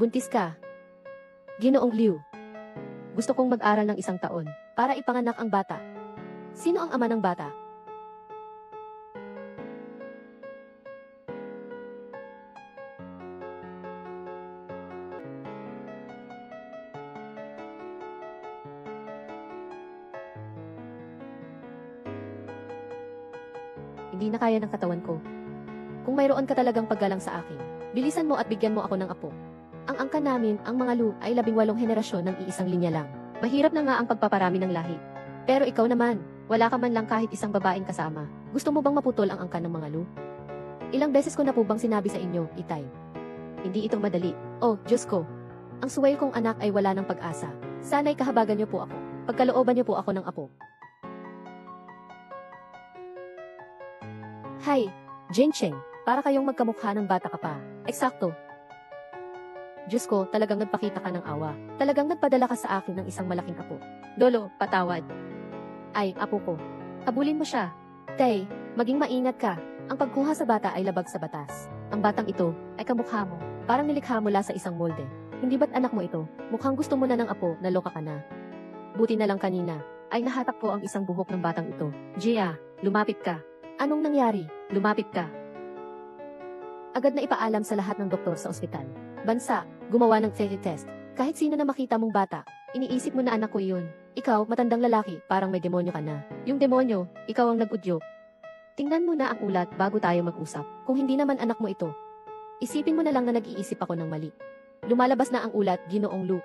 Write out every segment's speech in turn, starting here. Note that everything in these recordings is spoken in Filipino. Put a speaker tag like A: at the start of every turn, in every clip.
A: Buntis ka. Ginoong Liu. Gusto kong mag-aral ng 1 taon para ipanganak ang bata. Sino ang ama ng bata? Hindi na kaya ng katawan ko. Kung mayroon ka talagang paggalang sa akin, bilisan mo at bigyan mo ako ng apo. Ang angkan namin, ang mga Lu, ay 18 henerasyon ng iisang linya lang. Mahirap na nga ang pagpaparami ng lahi. Pero ikaw naman, wala ka man lang kahit isang babaeng kasama. Gusto mo bang maputol ang angkan ng mga Lu? Ilang beses ko na po bang sinabi sa inyo, Itay? Hindi ito madali. Oh, Diyos ko. Ang suway kong anak ay wala ng pag-asa. Sana'y kahabagan niyo po ako. Pagkalooban niyo po ako ng apo. Hay, Jincheng, para kayong magkamukha ng bata ka pa. Eksakto. Diyos ko, talagang nagpakita ka ng awa. Talagang nagpadala ka sa akin ng isang malaking apo. Lolo, patawad. Ay, apo ko. Habulin mo siya. Tay, maging maingat ka. Ang pagkuha sa bata ay labag sa batas. Ang batang ito ay kamukha mo. Parang nilikha mula sa isang molde. Hindi ba't anak mo ito? Mukhang gusto mo na ng apo, naloka ka na. Buti na lang kanina, ay nahatak ko ang isang buhok ng batang ito. Gia, lumapit ka. Anong nangyari? Lumapit ka. Agad na ipaalam sa lahat ng doktor sa ospital. Bansa, gumawa ng test. Kahit sino na makita mong bata, iniisip mo na anak ko iyon. Ikaw, matandang lalaki, parang may demonyo ka na. Yung demonyo, ikaw ang nag-udyok. Tingnan mo na ang ulat bago tayo mag-usap. Kung hindi naman anak mo ito, isipin mo na lang na nag-iisip ako ng mali. Lumalabas na ang ulat, Ginoong Lu.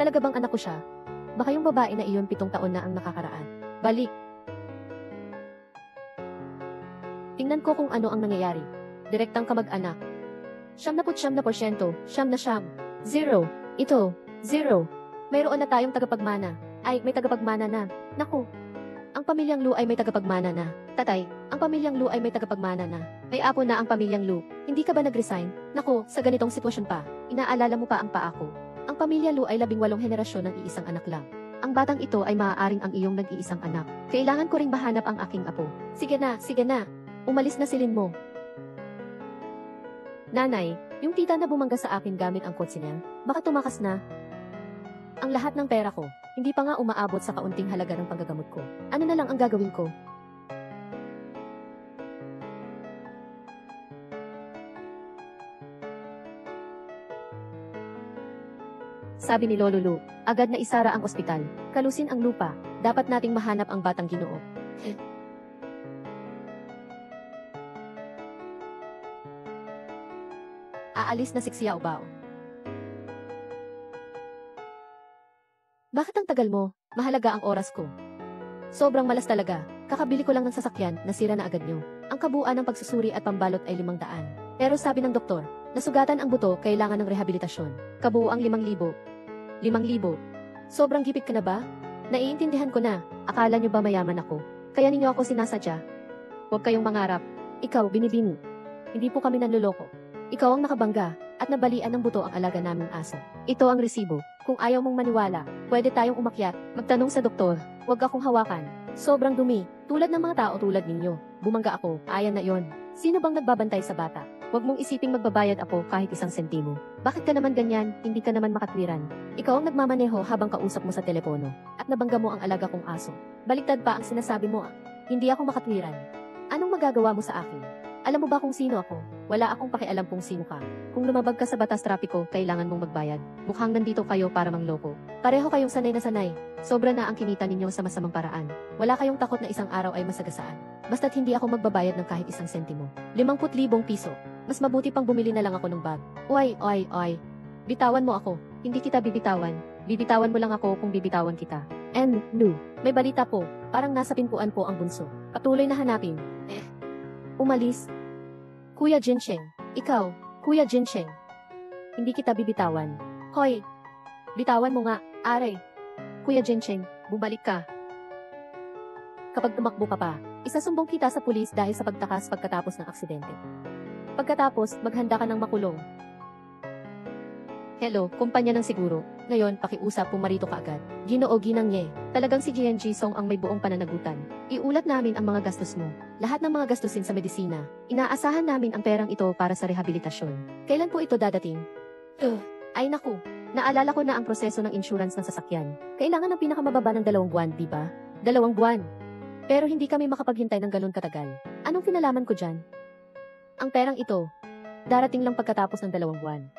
A: Talaga bang anak ko siya? Baka yung babae na iyon 7 taon na ang nakakaraan. Balik. Tingnan ko kung ano ang nangyayari. Direktang kamag-anak. 79%, 0. Ito, 0. Mayroon na tayong tagapagmana. Ay, may tagapagmana na. Naku. Ang pamilyang Lu ay may tagapagmana na. Tatay, ang pamilyang Lu ay may tagapagmana na. May apo na ang pamilyang Lu. Hindi ka ba nag-resign? Naku, sa ganitong sitwasyon pa, inaalala mo pa ang paa ko. Ang pamilya Lu ay 18 henerasyon ng iisang anak lang. Ang batang ito ay maaaring ang iyong nag-iisang anak. Kailangan ko ring mahanap ang aking apo. Sige na, sige na. Umalis na silin mo. Nanay, yung tita na bumangga sa akin gamit ang kotse niya, baka tumakas na. Ang lahat ng pera ko, hindi pa nga umaabot sa kaunting halaga ng panggagamot ko. Ano na lang ang gagawin ko? Sabi ni Lolo Lu, agad na isara ang ospital. Kalusin ang lupa. Dapat nating mahanap ang batang Ginoo. Aalis na si Xiao Bao. Bakit ang tagal mo? Mahalaga ang oras ko. Sobrang malas talaga. Kakabili ko lang ng sasakyan, nasira na agad nyo. Ang kabuuan ng pagsusuri at pambalot ay 500. Pero sabi ng doktor, nasugatan ang buto, kailangan ng rehabilitasyon. Kabuuang 5,000. 5,000. Sobrang gipit ka na ba? Naiintindihan ko na. Akala nyo ba mayaman ako? Kaya ninyo ako sinasadya? Huwag kayong mangarap. Ikaw, binibini. Hindi po kami nanloloko. Ikaw ang nakabangga, at nabalian ng buto ang alaga naming aso. Ito ang resibo. Kung ayaw mong maniwala, pwede tayong umakyat, magtanong sa doktor. Huwag akong hawakan. Sobrang dumi. Tulad ng mga tao tulad ninyo. Bumangga ako, ayan na yon. Sino bang nagbabantay sa bata? Huwag mong isiping magbabayad ako kahit 1 sentimo. Bakit ka naman ganyan? Hindi ka naman makatwiran. Ikaw ang nagmamaneho habang kausap mo sa telepono. At nabangga mo ang alaga kong aso. Baliktad pa ang sinasabi mo. Hindi ako makatwiran. Anong magagawa mo sa akin? Alam mo ba kung sino ako? Wala akong pakialam kung sino ka. Kung lumabag ka sa batas trapiko, kailangan mong magbayad. Mukhang nandito kayo para mangloko. Pareho kayong sanay na sanay. Sobra na ang kinita ninyo sa masamang paraan. Wala kayong takot na isang araw ay masagasaan. Basta't hindi ako magbabayad ng kahit 1 sentimo. 50,000 piso. Mas mabuti pang bumili na lang ako ng bag. Oy. Bitawan mo ako. Hindi kita bibitawan. Bibitawan mo lang ako kung bibitawan kita. And, Lu, may balita po. Parang nasa pinpuan po ang bunso. Patuloy na hanapin. Umalis. Kuya Jincheng. Ikaw, Kuya Jincheng. Hindi kita bibitawan. Hoy. Bitawan mo nga, are. Kuya Jincheng, bumalik ka. Kapag tumakbo ka pa, isasumbong kita sa pulis dahil sa pagtakas pagkatapos ng aksidente. Pagkatapos, maghanda ka ng makulong. Hello, kumpanya ng siguro. Ngayon, pakiusap, pumarito ka agad. Ginoo Ginang Ye, talagang si Jian Jisong ang may buong pananagutan. Iulat namin ang mga gastos mo. Lahat ng mga gastusin sa medisina. Inaasahan namin ang perang ito para sa rehabilitasyon. Kailan po ito dadating? Ay naku. Naalala ko na ang proseso ng insurance ng sasakyan. Kailangan ng pinakamababa ng 2 buwan, di ba? 2 buwan. Pero hindi kami makapaghintay ng ganun katagal. Anong kinalaman ko dyan? Ang perang ito, darating lang pagkatapos ng 2 buwan.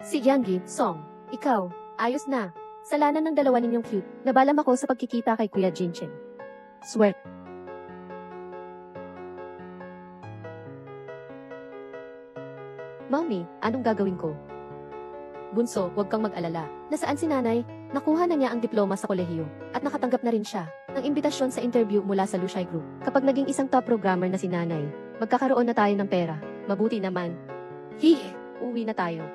A: Si Yang Song, ikaw, ayos na. Salanan ng dalawa ninyong cute, nabalam ako sa pagkikita kay Kuya Jinchen. Swear. Mommy, anong gagawin ko? Bunso, huwag kang mag-alala. Nasaan si nanay? Nakuha na niya ang diploma sa kolehiyo, at nakatanggap na rin siya ng imbitasyon sa interview mula sa Lushai Group. Kapag naging isang top programmer na si nanay, magkakaroon na tayo ng pera. Mabuti naman. Uwi na tayo.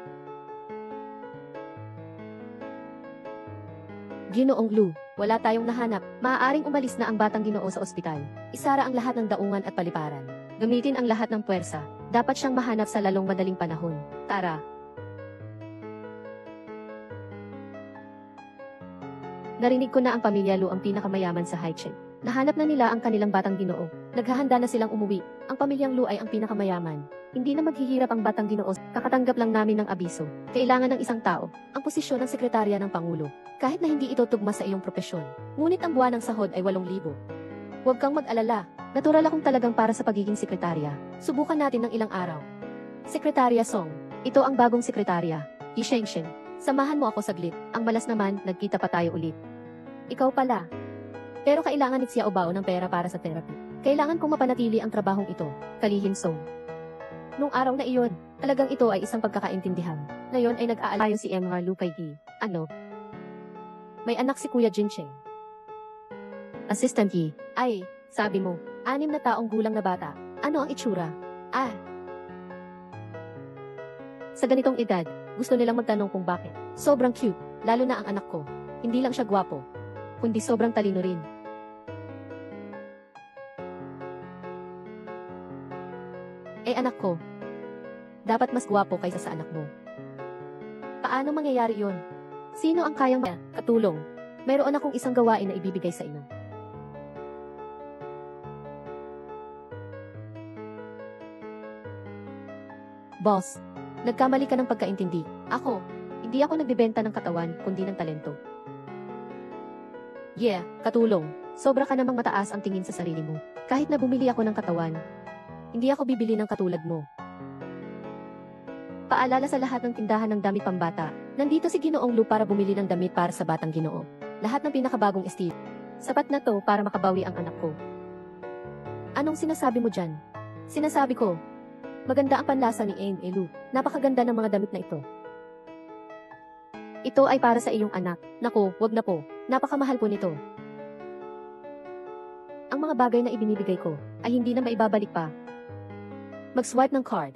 A: Ginoong Lu, wala tayong nahanap. Maaaring umalis na ang batang Ginoo sa ospital. Isara ang lahat ng daungan at paliparan. Gamitin ang lahat ng puwersa. Dapat siyang mahanap sa lalong madaling panahon. Tara. Narinig ko na ang pamilya Lu ang pinakamayaman sa Haichen. Nahanap na nila ang kanilang batang Ginoo. Naghahanda na silang umuwi. Ang pamilyang Lu ay ang pinakamayaman. Hindi na maghihirap ang batang Ginoo. Kakatanggap lang namin ng abiso. Kailangan ng isang tao, ang posisyon ng sekretarya ng Pangulo. Kahit na hindi ito tugma sa iyong propesyon. Ngunit ang buwan ng sahod ay 8,000. Huwag kang mag-alala. Natural akong talagang para sa pagiging sekretarya. Subukan natin ng ilang araw. Sekretarya Song, ito ang bagong sekretarya. Ishenshen, samahan mo ako saglit. Ang malas naman, nagkita pa tayo ulit. Ikaw pala. Pero kailangan ni Xiao Bao ng pera para sa therapy. Kailangan kong mapanatili ang trabahong ito. Kalihim Song. Nung araw na iyon, talagang ito ay isang pagkakaintindihan. Ngayon ay nag-aalayo si Emma Lu kay Gi. Ano? May anak si Kuya Jincheng. Assistant Gi. Ay, sabi mo, 6 na taong gulang na bata. Ano ang itsura? Sa ganitong edad, gusto nilang magtanong kung bakit. Sobrang cute, lalo na ang anak ko. Hindi lang siya gwapo, kundi sobrang talino rin. Anak ko, dapat mas gwapo kaysa sa anak mo. Paano mangyayari yon? Sino ang kayang katulong? Mayroon akong isang gawain na ibibigay sa inyo. Boss, nagkamali ka ng pagkaintindi. Hindi ako nagbibenta ng katawan, kundi ng talento. Yeah, katulong. Sobra ka namang mataas ang tingin sa sarili mo. Kahit na bumili ako ng katawan, hindi ako bibili ng katulad mo. Paalala sa lahat ng tindahan ng damit pambata, nandito si Ginoong Lu para bumili ng damit para sa batang Ginoo. Lahat ng pinakabagong estilo. Sapat na to para makabawi ang anak ko. Anong sinasabi mo dyan? Sinasabi ko, maganda ang panlasa ni Lu. Napakaganda ng mga damit na ito. Ito ay para sa iyong anak. Naku, wag na po. Napakamahal po nito. Ang mga bagay na ibinibigay ko ay hindi na maibabalik pa. Mag-swipe ng card.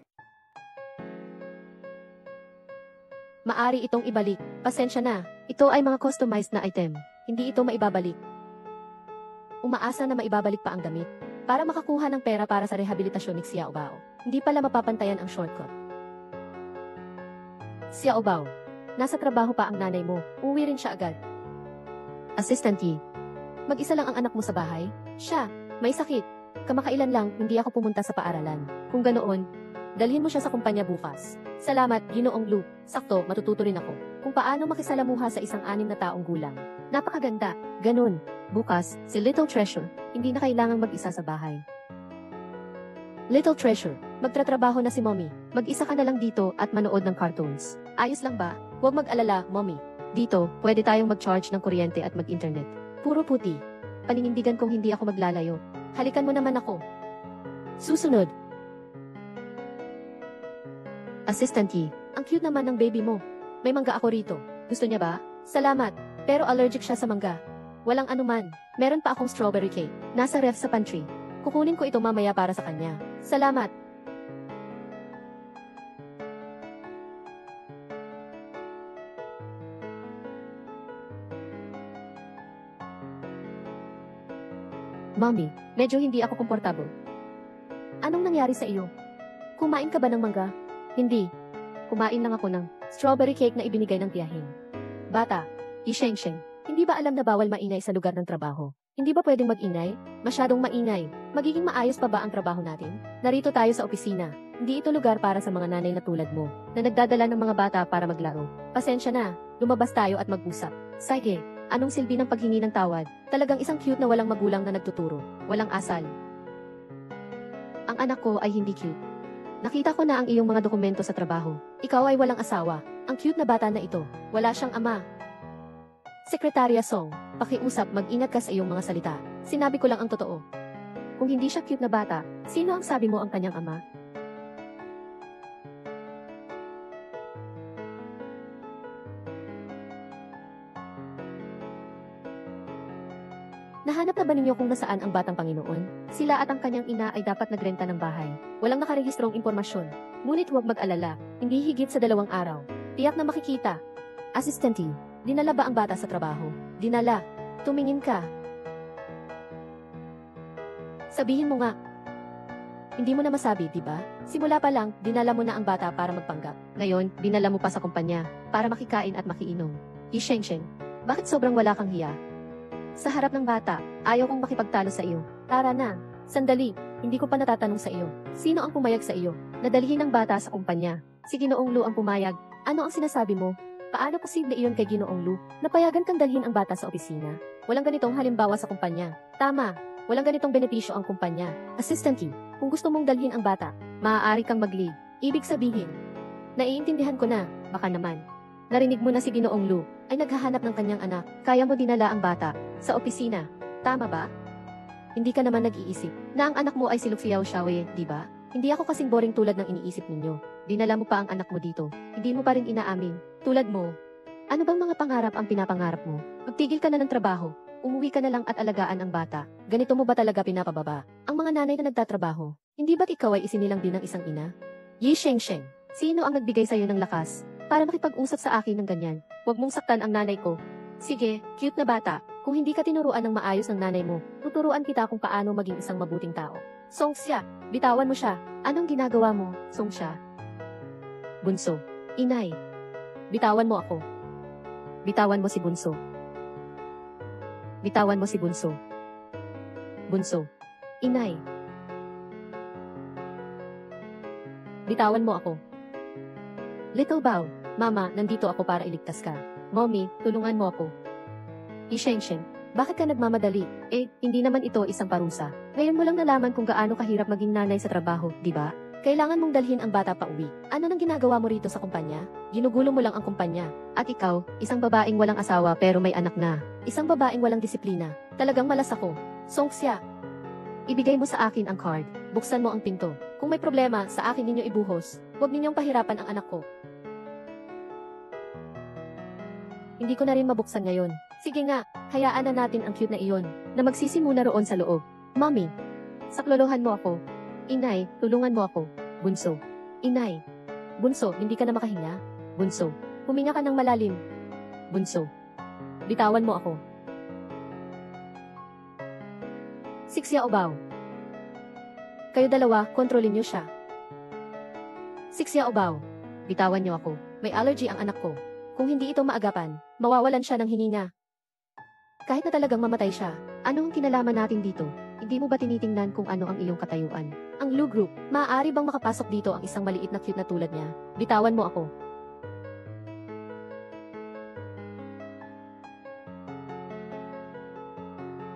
A: Maari itong ibalik. Pasensya na. Ito ay mga customized na item. Hindi ito maibabalik. Umaasa na maibabalik pa ang damit para makakuha ng pera para sa rehabilitasyon ni Xiao Bao. Hindi pala mapapantayan ang shortcut. Xiao Bao, nasa trabaho pa ang nanay mo. Uwi rin siya agad. Assistant Yi, mag-isa lang ang anak mo sa bahay? Siya, may sakit. Kamakailan lang, hindi ako pumunta sa paaralan. Kung ganoon, dalhin mo siya sa kumpanya bukas. Salamat, Ginoong Lu. Sakto, matututo rin ako kung paano makisalamuha sa isang 6 na taong gulang. Napakaganda. Ganun. Bukas, si Little Treasure, hindi na kailangang mag-isa sa bahay. Little Treasure, magtratrabaho na si Mommy. Mag-isa ka na lang dito at manood ng cartoons. Ayos lang ba? Huwag mag-alala, Mommy. Dito, pwede tayong mag-charge ng kuryente at mag-internet. Puro puti. Paninindigan kong hindi ako maglalayo. Halikan mo naman ako. Susunod. Assistant Yi, ang cute naman ng baby mo. May mangga ako rito. Gusto niya ba? Salamat. Pero allergic siya sa mangga. Walang anuman. Meron pa akong strawberry cake. Nasa ref sa pantry. Kukunin ko ito mamaya para sa kanya. Salamat. Mommy, medyo hindi ako komportable. Anong nangyari sa iyo? Kumain ka ba ng mangga? Hindi. Kumain lang ako ng strawberry cake na ibinigay ng tiyahin. Bata. Ishengsheng. Hindi ba alam na bawal maingay sa lugar ng trabaho? Hindi ba pwedeng mag-ingay? Masyadong maingay. Magiging maayos pa ba ang trabaho natin? Narito tayo sa opisina. Hindi ito lugar para sa mga nanay na tulad mo, na nagdadala ng mga bata para maglaro. Pasensya na. Lumabas tayo at mag-usap. Sige. Anong silbi ng paghingi ng tawad? Talagang isang cute na walang magulang na nagtuturo. Walang asal. Ang anak ko ay hindi cute. Nakita ko na ang iyong mga dokumento sa trabaho. Ikaw ay walang asawa. Ang cute na bata na ito. Wala siyang ama. Sekretarya Song, pakiusap, mag-ingat ka sa iyong mga salita. Sinabi ko lang ang totoo. Kung hindi siya cute na bata, sino ang sabi mo ang kanyang ama? Nahanap na ba ninyo kung nasaan ang batang Panginoon? Sila at ang kanyang ina ay dapat nagrenta ng bahay. Walang nakarehistrong impormasyon. Ngunit huwag mag-alala, hindi higit sa 2 araw. Tiyak na makikita. Assistante, dinala ba ang bata sa trabaho? Dinala. Tumingin ka. Sabihin mo nga. Hindi mo na masabi, di ba? Simula pa lang, dinala mo na ang bata para magpanggap. Ngayon, dinala mo pa sa kumpanya, para makikain at makiinom. Ishengsheng, bakit sobrang wala kang hiya? Sa harap ng bata, ayaw kong makipagtalo sa iyo. Tara na. Sandali, hindi ko pa natatanong sa iyo. Sino ang pumayag sa iyo? Nadalhin ng bata sa kumpanya. Si Ginoong Lu ang pumayag. Ano ang sinasabi mo? Paano posible iyon kay Ginoong Lu? Napayagan kang dalhin ang bata sa opisina? Walang ganitong halimbawa sa kumpanya. Tama. Walang ganitong benepisyo ang kumpanya. Assistante, kung gusto mong dalhin ang bata, maaari kang mag-leave. Ibig sabihin, naiintindihan ko na, baka naman. Narinig mo na si Ginoong Lu ay naghahanap ng kanyang anak. Kaya mo dinala ang bata sa opisina. Tama ba? Hindi ka naman nag-iisip na ang anak mo ay si Lu Xiaoxiao, di ba? Hindi ako kasing boring tulad ng iniisip ninyo. Dinala mo pa ang anak mo dito. Hindi mo pa rin inaamin. Tulad mo. Ano bang mga pangarap ang pinapangarap mo? Magtigil ka na ng trabaho. Umuwi ka na lang at alagaan ang bata. Ganito mo ba talaga pinapababa? Ang mga nanay na nagtatrabaho, hindi ba't ikaw ay isinilang din ng isang ina? Yi Shengsheng, sino ang nagbigay sa'yo ng lakas para makipag-usap sa akin ng ganyan? Huwag mong saktan ang nanay ko. Sige, cute na bata. Kung hindi ka tinuruan ng maayos ng nanay mo, tuturuan kita kung paano maging isang mabuting tao. Songsya, bitawan mo siya. Anong ginagawa mo, Songsya? Bunso. Inay. Bitawan mo ako. Bitawan mo si Bunso. Bitawan mo si Bunso. Bunso. Inay. Bitawan mo ako. Little Bao, Mama, nandito ako para iligtas ka. Mommy, tulungan mo ako. Ishengsheng, bakit ka nagmamadali? Hindi naman ito isang parusa. Ngayon mo lang nalaman kung gaano kahirap maging nanay sa trabaho, di ba? Kailangan mong dalhin ang bata pa uwi. Ano nang ginagawa mo rito sa kumpanya? Ginugulo mo lang ang kumpanya. At ikaw, isang babaeng walang asawa pero may anak na. Isang babaeng walang disiplina. Talagang malas ako. Songsya, ibigay mo sa akin ang card. Buksan mo ang pinto. Kung may problema, sa akin ninyo ibuhos. Huwag ninyong pahirapan ang anak ko. Hindi ko na rin mabuksan ngayon. Sige nga, hayaan na natin ang cute na iyon, na magsisimula roon sa loob. Mommy, saklolohan mo ako. Inay, tulungan mo ako. Bunso. Inay. Bunso, hindi ka na makahinga? Bunso. Huminga ka ng malalim. Bunso. Bitawan mo ako. Xiaobao. Kayo dalawa, kontrolin niyo siya. Xiaobao. Bitawan niyo ako. May allergy ang anak ko. Kung hindi ito maagapan, mawawalan siya ng hininga. Kahit na talagang mamatay siya, ano ang kinalaman natin dito? Hindi mo ba tinitingnan kung ano ang iyong katayuan? Ang Lu Group, maaari bang makapasok dito ang isang maliit na cute na tulad niya? Bitawan mo ako.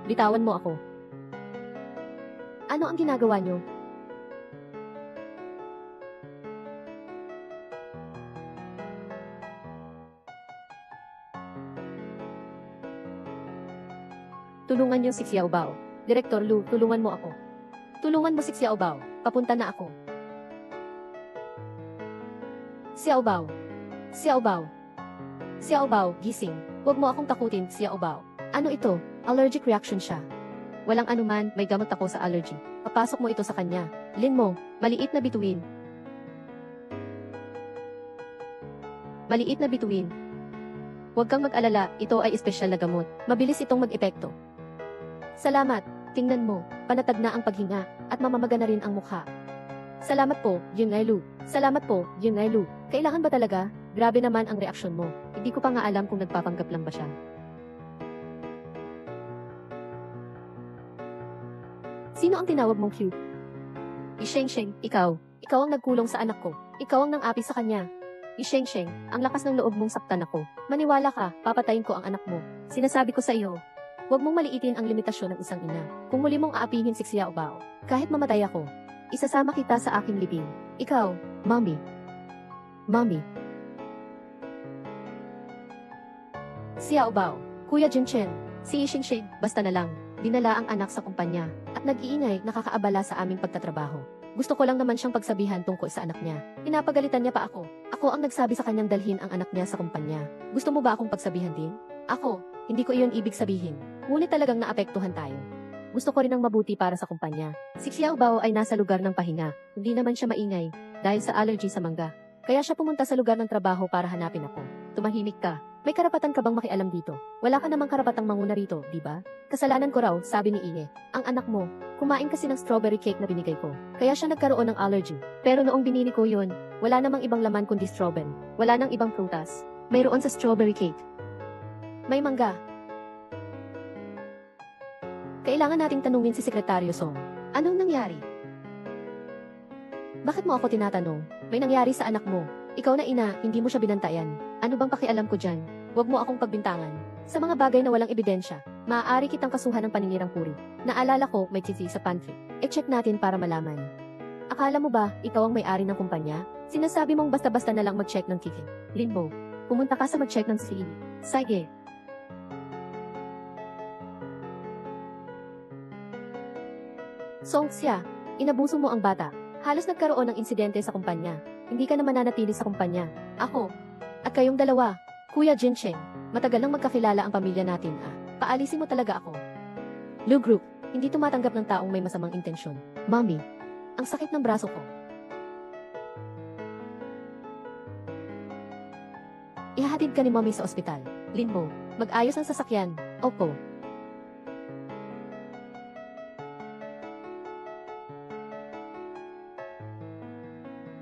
A: Bitawan mo ako. Ano ang ginagawa niyo? Tulungan niyo si Xiaobao. Direktor Lu, tulungan mo ako. Tulungan mo si Xiaobao. Papunta na ako. Xiaobao. Xiaobao. Xiaobao, gising. Huwag mo akong takutin, Xiaobao. Ano ito? Allergic reaction siya. Walang anuman, may gamot ako sa allergy. Papasok mo ito sa kanya. Lin mo, maliit na bituin. Maliit na bituin. Huwag kang mag-alala, ito ay espesyal na gamot. Mabilis itong mag-epekto. Salamat, tingnan mo, panatag na ang paghinga, at mamamaga na rin ang mukha. Salamat po, Yun Ai Lu. Salamat po, Yun Ai Lu. Kailangan ba talaga? Grabe naman ang reaksyon mo. Hindi ko pa nga alam kung nagpapanggap lang ba siya. Sino ang tinawag mong cute? Isheng-sheng, ikaw. Ikaw ang nagkulong sa anak ko. Ikaw ang nang-api sa kanya. Isheng-sheng, ang lakas ng loob mong saktan ako. Maniwala ka, papatayin ko ang anak mo. Sinasabi ko sa iyo, huwag mong maliitin ang limitasyon ng isang ina. Kung muli mong aapihin si Xiao Bao, kahit mamatay ako, isasama kita sa aking libing. Ikaw, Mommy. Mommy. Xiao Bao, Kuya Jinchen, si Isheng-sheng, basta na lang. Dinala ang anak sa kumpanya, at nag-iingay nakakaabala sa aming pagtatrabaho. Gusto ko lang naman siyang pagsabihan tungkol sa anak niya. Pinapagalitan niya pa ako. Ako ang nagsabi sa kanyang dalhin ang anak niya sa kumpanya. Gusto mo ba akong pagsabihan din? Ako, hindi ko iyon ibig sabihin. Ngunit talagang naapektuhan tayo. Gusto ko rin ang mabuti para sa kumpanya. Si Xiao Bao ay nasa lugar ng pahinga. Hindi naman siya maingay, dahil sa allergy sa mangga. Kaya siya pumunta sa lugar ng trabaho para hanapin ako. Tumahimik ka. May karapatan ka bang makialam dito? Wala ka namang karapatang manguna rito, di ba? Kasalanan ko raw, sabi ni Ine. Ang anak mo, kumain kasi ng strawberry cake na binigay ko. Kaya siya nagkaroon ng allergy. Pero noong binili ko yun, wala namang ibang laman kundi strawberry. Wala nang ibang prutas. Mayroon sa strawberry cake. May mangga. Kailangan nating tanungin si Sekretaryo Song. Anong nangyari? Bakit mo ako tinatanong? May nangyari sa anak mo. Ikaw na ina, hindi mo siya binantayan. Ano bang pakialam ko dyan? Huwag mo akong pagbintangan. Sa mga bagay na walang ebidensya, maaari kitang kasuhan ng paninirang puri. Naalala ko, may tsitsi sa pantry. E-check natin para malaman. Akala mo ba, ikaw ang may-ari ng kumpanya? Sinasabi mong basta-basta na lang mag-check ng ticket. Linbo, pumunta ka sa mag-check ng CE. Sige. Song Xia, inabuso mo ang bata. Halos nagkaroon ng insidente sa kumpanya. Hindi ka na mananatili sa kumpanya. Ako. At kayong dalawa. Kuya Jinchen. Matagal nang magkakilala ang pamilya natin Paalisin mo talaga ako. Lu Group. Hindi tumatanggap ng taong may masamang intensyon. Mommy. Ang sakit ng braso ko. Ihahatid ka ni Mommy sa ospital. Linmo. Mag-ayos ang sasakyan. Opo.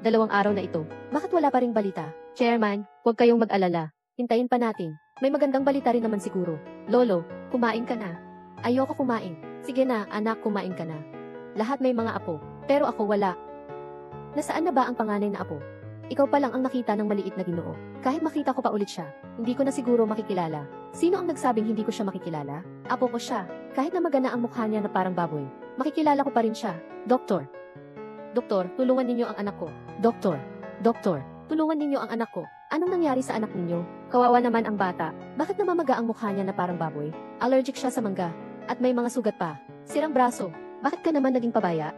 A: Dalawang araw na ito. Bakit wala pa ring balita? Chairman, huwag kayong mag-alala. Hintayin pa natin. May magandang balita rin naman siguro. Lolo, kumain ka na. Ayoko kumain. Sige na, anak, kumain ka na. Lahat may mga apo, pero ako wala. Nasaan na ba ang panganay na apo? Ikaw pa lang ang nakita ng maliit na Ginoo. Kahit makita ko pa ulit siya, hindi ko na siguro makikilala. Sino ang nagsabing hindi ko siya makikilala? Apo ko siya. Kahit na magana ang mukha niya na parang baboy, makikilala ko pa rin siya. Doktor. Doktor, tulungan ninyo ang anak ko. Doktor. Doktor, tulungan ninyo ang anak ko. Anong nangyari sa anak ninyo? Kawawa naman ang bata. Bakit namamaga ang mukha niya na parang baboy? Allergic siya sa mangga. At may mga sugat pa. Sirang braso. Bakit ka naman naging pabaya?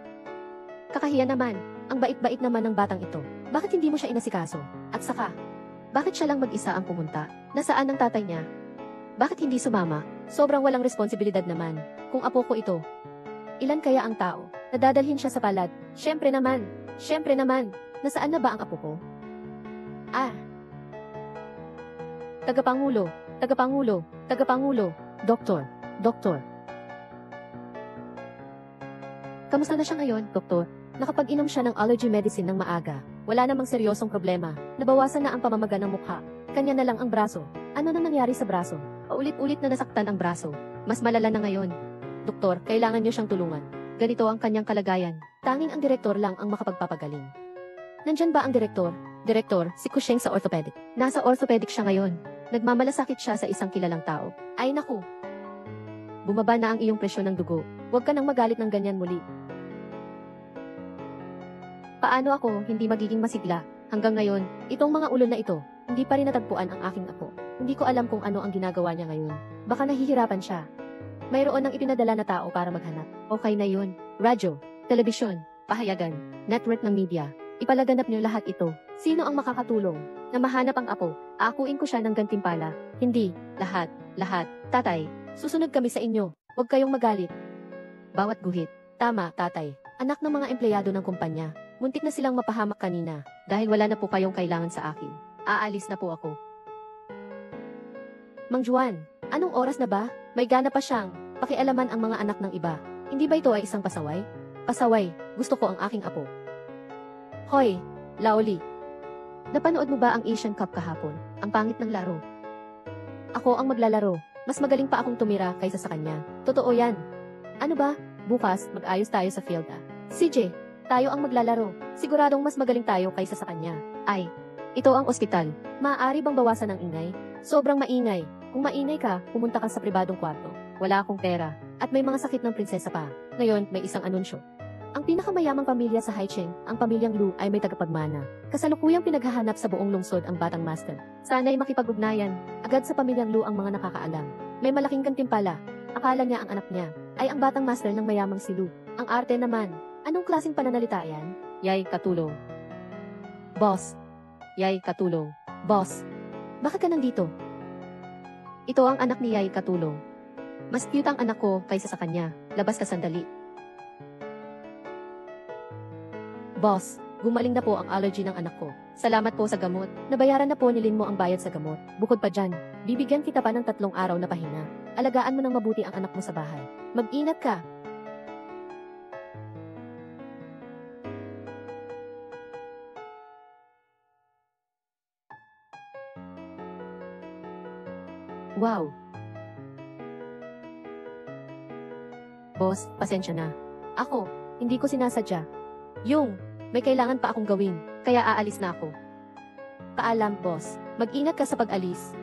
A: Kakahiya naman. Ang bait-bait naman ng batang ito. Bakit hindi mo siya inasikaso? At saka, bakit siya lang mag-isa ang pumunta? Nasaan ang tatay niya? Bakit hindi sumama? Sobrang walang responsibilidad naman. Kung apo ko ito, ilan kaya ang tao? Nadadalhin siya sa palad. Siyempre naman. Siyempre naman. Nasaan na ba ang apo ko? Tagapangulo. Tagapangulo. Tagapangulo. Doktor. Doktor. Kamusta na siya ngayon, doktor? Nakapag-inom siya ng allergy medicine ng maaga. Wala namang seryosong problema. Nabawasan na ang pamamaga ng mukha. Kanya na lang ang braso. Ano na nangyari sa braso? Paulit-ulit na nasaktan ang braso. Mas malala na ngayon. Doktor, kailangan niyo siyang tulungan. Ganito ang kanyang kalagayan. Tanging ang direktor lang ang makapagpapagaling. Nandyan ba ang direktor? Direktor, si Kusheng sa orthopedic. Nasa orthopedic siya ngayon. Nagmamalasakit siya sa isang kilalang tao. Ay naku. Bumaba na ang iyong presyon ng dugo. Huwag ka nang magalit ng ganyan muli. Paano ako hindi magiging masigla? Hanggang ngayon, itong mga ulo na ito, hindi pa rin natagpuan ang aking apo. Hindi ko alam kung ano ang ginagawa niya ngayon. Baka nahihirapan siya. Mayroon ng ipinadala na tao para maghanap. Okay na yun. Radyo, telebisyon, pahayagan, network ng media. Ipalaganap niyo lahat ito. Sino ang makakatulong na mahanap ang apo? Aakuin ko siya ng gantimpala. Hindi. Lahat. Lahat. Tatay, susunod kami sa inyo. Huwag kayong magalit. Bawat guhit. Tama, tatay. Anak ng mga empleyado ng kumpanya. Muntik na silang mapahamak kanina. Dahil wala na po kayong kailangan sa akin. Aalis na po ako. Mang Juan, anong oras na ba? May gana pa siyang pakialaman ang mga anak ng iba. Hindi ba ito ay isang pasaway? Pasaway, gusto ko ang aking apo. Hoy, Laoli. Napanood mo ba ang Asian Cup kahapon? Ang pangit ng laro. Ako ang maglalaro. Mas magaling pa akong tumira kaysa sa kanya. Totoo yan. Ano ba? Bukas, mag-ayos tayo sa field ah. CJ, tayo ang maglalaro. Siguradong mas magaling tayo kaysa sa kanya. Ay, ito ang ospital. Maaari bang bawasan ang ingay? Sobrang maingay. Kung maingay ka, pumunta ka sa pribadong kwarto. Wala akong pera. At may mga sakit ng prinsesa pa. Ngayon, may isang anunsyo. Ang pinakamayamang pamilya sa Haicheng, ang pamilyang Lu ay may tagapagmana. Kasalukuyang pinaghahanap sa buong lungsod ang batang master. Sana'y makipag-ugnayan. Agad sa pamilyang Lu ang mga nakakaalam. May malaking gantimpala. Akala niya ang anak niya ay ang batang master ng mayamang si Lu. Ang arte naman. Anong klaseng pananalita yan? Yay, katulong. Boss. Yay, katulong. Boss. Bakit ka nandito? Ito ang anak ni Yay, katulong. Mas cute ang anak ko kaysa sa kanya. Labas ka sandali. Boss, gumaling na po ang allergy ng anak ko. Salamat po sa gamot. Nabayaran na po ni Lin mo ang bayad sa gamot. Bukod pa dyan, bibigyan kita pa ng 3 araw na pahinga. Alagaan mo ng mabuti ang anak mo sa bahay. Mag-ingat ka. Wow. Boss, pasensya na. Ako, hindi ko sinasadya. May kailangan pa akong gawin, kaya aalis na ako. Paalam, boss. Mag-ingat ka sa pag-alis.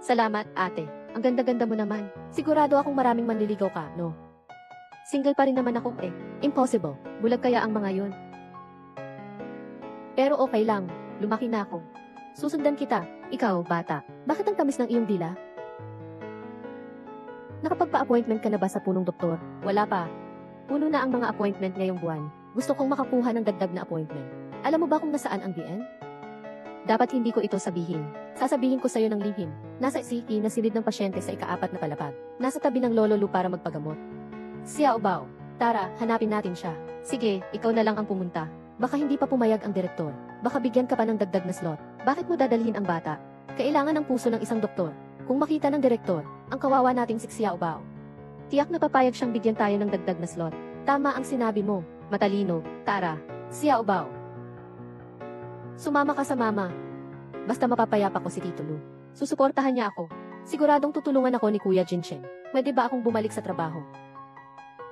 A: Salamat, ate. Ang ganda-ganda mo naman. Sigurado akong maraming manliligaw ka, no? Single pa rin naman ako eh. Impossible. Bulag kaya ang mga yon. Pero okay lang. Lumaki na ako. Susundan kita. Ikaw, bata. Bakit ang tamis ng iyong dila? Nakapagpa-appointment ka na ba sa punong doktor? Wala pa. Puno na ang mga appointment ngayong buwan. Gusto kong makakuha ng dagdag na appointment. Alam mo ba kung nasaan ang DN? Dapat hindi ko ito sabihin. Sasabihin ko sa'yo ng lihim. Nasa city na silid ng pasyente sa ika-4 na palapag. Nasa tabi ng Lolo Lu para magpagamot. Xiao Bao. Tara, hanapin natin siya. Sige, ikaw na lang ang pumunta. Baka hindi pa pumayag ang direktor. Baka bigyan ka pa ng dagdag na slot. Bakit mo dadalhin ang bata? Kailangan ng puso ng isang doktor. Kung makita ng direktor, ang kawawa nating si Xiao Bao. Tiyak na papayag siyang bigyan tayo ng dagdag na slot. Tama ang sinabi mo. Matalino. Tara. Xiao Bao. Sumama ka sa mama. Basta mapapayapa ko si Tito Lu. Susuportahan niya ako. Siguradong tutulungan ako ni Kuya Jinchen. Pwede ba akong bumalik sa trabaho?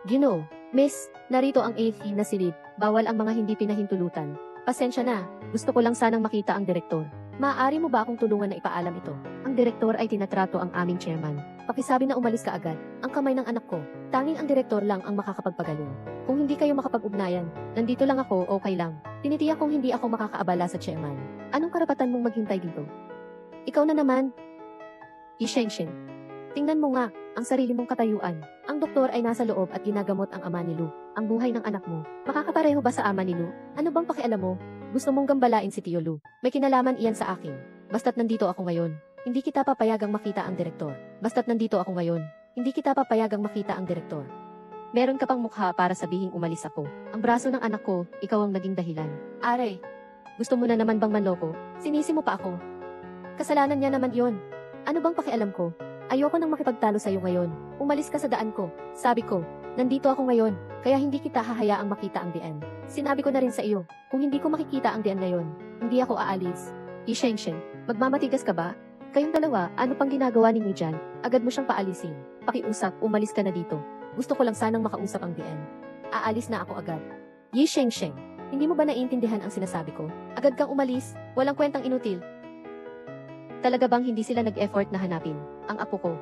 A: Gino, miss, narito ang AFE na silid. Bawal ang mga hindi pinahintulutan. Pasensya na. Gusto ko lang sanang makita ang direktor. Maaari mo ba akong tulungan na ipaalam ito? Ang direktor ay tinatrato ang aming chairman. Pakisabi na umalis ka agad. Ang kamay ng anak ko. Tanging ang direktor lang ang makakapagpagaling. Kung hindi kayo makapag-ugnayan, nandito lang ako, okay lang. Tinitiyak kong hindi ako makakaabala sa chairman. Anong karapatan mong maghintay dito? Ikaw na naman. Yishengsheng. Tingnan mo nga, ang sarili mong katayuan. Ang doktor ay nasa loob at ginagamot ang ama ni Lu. Ang buhay ng anak mo. Makakapareho ba sa ama ni Lu? Ano bang pakialam mo? Gusto mong gambalain si Tio Lu. May kinalaman iyan sa akin. Basta't nandito ako ngayon. Hindi kita papayagang makita ang direktor. Basta't nandito ako ngayon. Hindi kita papayagang makita ang direktor. Meron ka pang mukha para sabihing umalis ako. Ang braso ng anak ko, ikaw ang naging dahilan. Are, gusto mo na naman bang manloko? Sinisi mo pa ako. Kasalanan niya naman yon. Ano bang pakialam ko? Ayoko nang makipagtalo sa'yo ngayon. Umalis ka sa daan ko. Sabi ko, nandito ako ngayon, kaya hindi kita hahayaang makita ang dian. Sinabi ko na rin sa iyo, kung hindi ko makikita ang dian ngayon, hindi ako aalis. Yishengsheng, magmamatigas ka ba? Kayong dalawa, ano pang ginagawa ninyo dyan? Agad mo siyang paalisin. Pakiusap, umalis ka na dito. Gusto ko lang sanang makausap ang dian. Aalis na ako agad. Yishengsheng, hindi mo ba naiintindihan ang sinasabi ko? Agad kang umalis, walang kwentang inutil. Talaga bang hindi sila nag-effort na hanapin ang apo ko?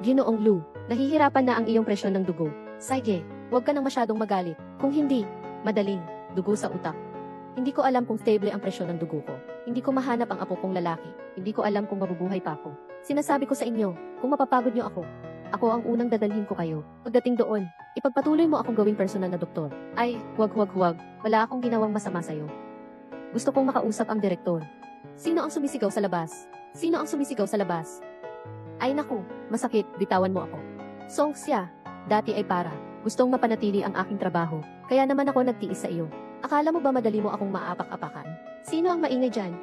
A: Ginoong Lu, nahihirapan na ang iyong presyon ng dugo. Sige, huwag ka nang masyadong magalit. Kung hindi, madaling, dugo sa utak. Hindi ko alam kung stable ang presyon ng dugo ko. Hindi ko mahanap ang apo kong lalaki. Hindi ko alam kung mabubuhay pa ako. Sinasabi ko sa inyo, kung mapapagod niyo ako ang unang dadalhin ko kayo. Pagdating doon, ipagpatuloy mo akong gawing personal na doktor. Ay, huwag. Wala akong ginawang masama sa'yo. Gusto kong makausap ang direktor. Sino ang sumisigaw sa labas? Sino ang sumisigaw sa labas? Ay naku, masakit, bitawan mo ako. Song siya, dati ay para. Gustong mapanatili ang aking trabaho, kaya naman ako nagtiis sa iyo. Akala mo ba madali mo akong maapak-apakan? Sino ang maingay dyan?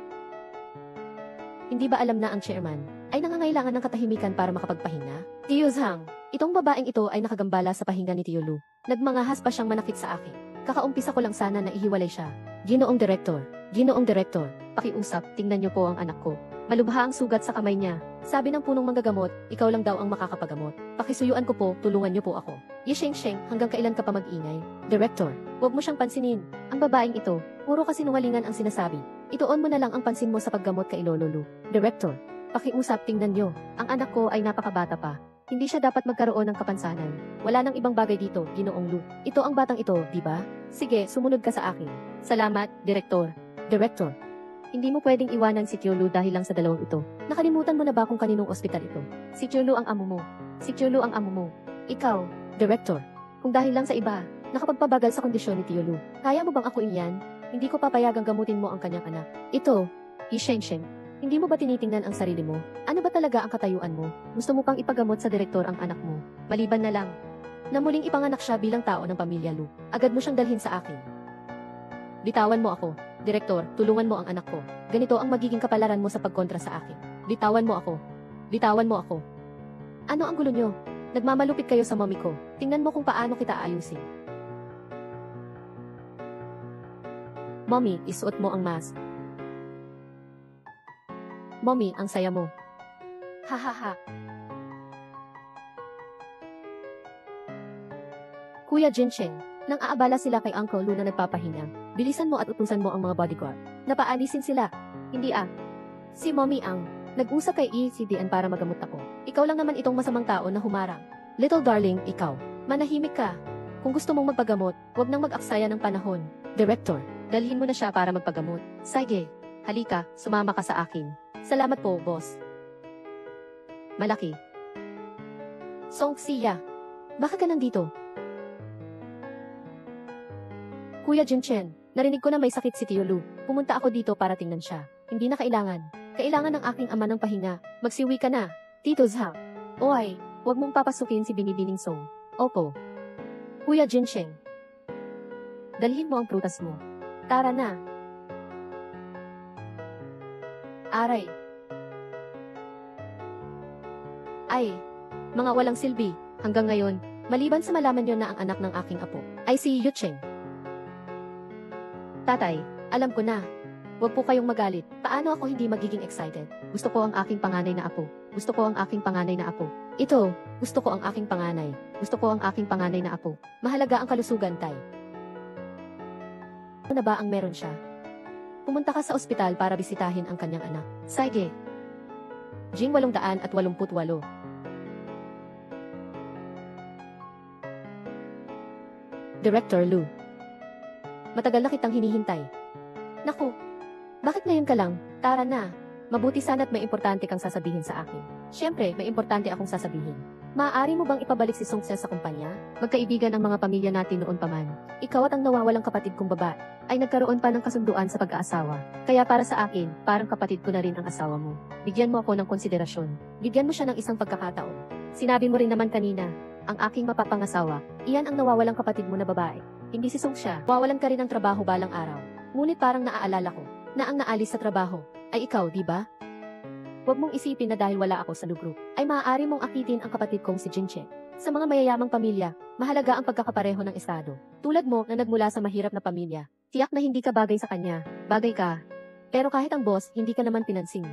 A: Hindi ba alam na ang chairman ay nangangailangan ng katahimikan para makapagpahinga? Tiyuzhang, Itong babaeng ito ay nakagambala sa pahinga ni Tio Lu. Nagmangahas pa siyang manakit sa akin. Kakaumpisa ko lang sana na ihiwalay siya. Ginoong Direktor, pakiusap, tingnan niyo po ang anak ko. Malubha ang sugat sa kamay niya. Sabi ng punong manggagamot, ikaw lang daw ang makakapagamot. Pakisuyuan ko po, tulungan niyo po ako. Sheng, hanggang kailan ka pa mag-ingay? Direktor, huwag mo siyang pansinin. Ang babaeng ito, puro kasinungalingan ang sinasabi. Ituon mo na lang ang pansin mo sa paggamot kay Lolo Lu. Direktor, pakiusap, tingnan niyo. Ang anak ko ay napakabata pa. Hindi siya dapat magkaroon ng kapansanan. Wala nang ibang bagay dito, Ginoong Lu. Ito ang batang ito, di ba? Sige, sumunod ka sa akin. Salamat, Direktor. Direktor, hindi mo pwedeng iwanan si Tio Lu dahil lang sa dalawang ito. Nakalimutan mo na ba kung kaninong ospital ito? Si Tio Lu ang amo mo. Si Tio Lu ang amo mo. Ikaw, Director. Kung dahil lang sa iba, nakapagpabagal sa kondisyon ni Tio Lu. Kaya mo bang akuin yan? Hindi ko papayagang gamutin mo ang kanyang anak. Ito, Sheng, hindi mo ba tinitingnan ang sarili mo? Ano ba talaga ang katayuan mo? Gusto mo pang ipagamot sa direktor ang anak mo? Maliban na lang na muling ipanganak siya bilang tao ng pamilya Lu. Agad mo siyang dalhin sa akin. Bitawan mo ako. Direktor, tulungan mo ang anak ko. Ganito ang magiging kapalaran mo sa pagkontra sa akin. Bitawan mo ako. Bitawan mo ako. Ano ang gulo nyo? Nagmamalupit kayo sa mommy ko. Tingnan mo kung paano kita ayusin. Mommy, isuot mo ang mask. Mommy, ang saya mo. Hahaha. Kuya Jincheng, nang aabala sila kay Uncle Lu na nagpapahinga, bilisan mo at utusan mo ang mga bodyguard. Napaalisin sila. Hindi Si Mommy ang nag-usap kay ECDN para magamot ako. Ikaw lang naman itong masamang tao na humarang. Little darling, ikaw. Manahimik ka. Kung gusto mong magpagamot, huwag nang mag-aksaya ng panahon. Director, dalhin mo na siya para magpagamot. Sige, halika, sumama ka sa akin. Salamat po, boss. Malaki. Song Sia, bakit ka nandito? Kuya Jinchen, narinig ko na may sakit si Tio Lu. Pumunta ako dito para tingnan siya. Hindi na kailangan. Kailangan ng aking ama ng pahinga. Magsiwi ka na. Tito Zhao. Oy, huwag mong papasukin si Binibining Song. Opo. Kuya Jinchen, dalhin mo ang prutas mo. Tara na. Aray. Ay, mga walang silbi. Hanggang ngayon, maliban sa malaman niyo na ang anak ng aking apo ay si Yucheng. Tatay, alam ko na. Huwag po kayong magalit. Paano ako hindi magiging excited? Gusto ko ang aking panganay na apo. Gusto ko ang aking panganay na apo. Ito, gusto ko ang aking panganay. Gusto ko ang aking panganay na apo. Mahalaga ang kalusugan, tay. Ano na ba ang meron siya? Pumunta ka sa ospital para bisitahin ang kanyang anak. Sige. Jing 888. Director Lu. Matagal na kitang hinihintay. Naku, bakit ngayon ka lang? Tara na. Mabuti sana't may importante kang sasabihin sa akin. Siyempre, may importante akong sasabihin. Maaari mo bang ipabalik si Song Sia sa kumpanya? Magkaibigan ang mga pamilya natin noon pa man. Ikaw at ang nawawalang kapatid kong babae ay nagkaroon pa ng kasunduan sa pag-aasawa. Kaya para sa akin, parang kapatid ko na rin ang asawa mo. Bigyan mo ako ng konsiderasyon. Bigyan mo siya ng isang pagkakataon. Sinabi mo rin naman kanina, ang aking mapapangasawa, iyan ang nawawalang kapatid mo na babae. Hindi si Song Sia. Wawalan ka rin ng trabaho balang araw. Ngunit parang naaalala ko na ang naalis sa trabaho ay ikaw, di ba? Huwag mong isipin na dahil wala ako sa Lu Group, ay maaari mong akitin ang kapatid kong si Jinche. Sa mga mayayamang pamilya, mahalaga ang pagkakapareho ng estado. Tulad mo na nagmula sa mahirap na pamilya, tiyak na hindi ka bagay sa kanya. Bagay ka. Pero kahit ang boss, hindi ka naman pinansin.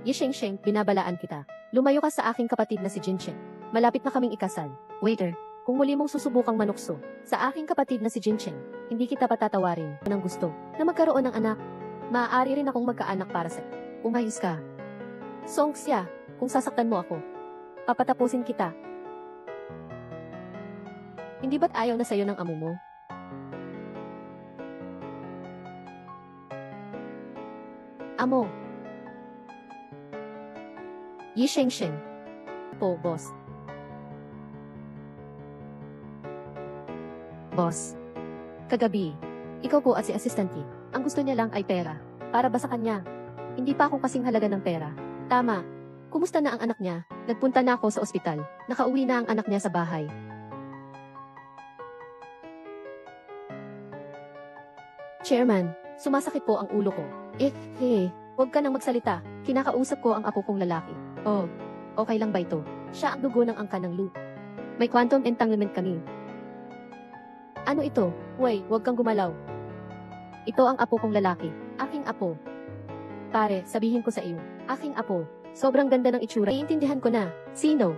A: Sheng, binabalaan kita. Lumayo ka sa aking kapatid na si Jinche. Malapit na kaming ikasal. Waiter, kung muli mong susubukang manukso sa aking kapatid na si Jinche, hindi kita patatawarin ng gusto na magkaroon ng anak. Maaari rin akong magkaanak para sa umayos ka. Song Sia, kung sasaktan mo ako, papatapusin kita. Hindi ba't ayaw na sa'yo ng amo mo? Amo. Sheng. Po, boss. Boss. Kagabi, ikaw po at si Assistant Key, ang gusto niya lang ay pera. Para ba sa kanya? Hindi pa ako kasing halaga ng pera. Tama. Kumusta na ang anak niya? Nagpunta na ako sa ospital. Nakauwi na ang anak niya sa bahay. Chairman, sumasakit po ang ulo ko. Huwag ka nang magsalita. Kinakausap ko ang apo kong lalaki. Oh, okay lang ba ito? Siya ang dugo ng angka ng Lu. May quantum entanglement kami. Ano ito? Way, huwag kang gumalaw. Ito ang apo kong lalaki. Aking apo. Pare, sabihin ko sa iyo. Aking apo. Sobrang ganda ng itsura. Iintindihan ko na. Sino?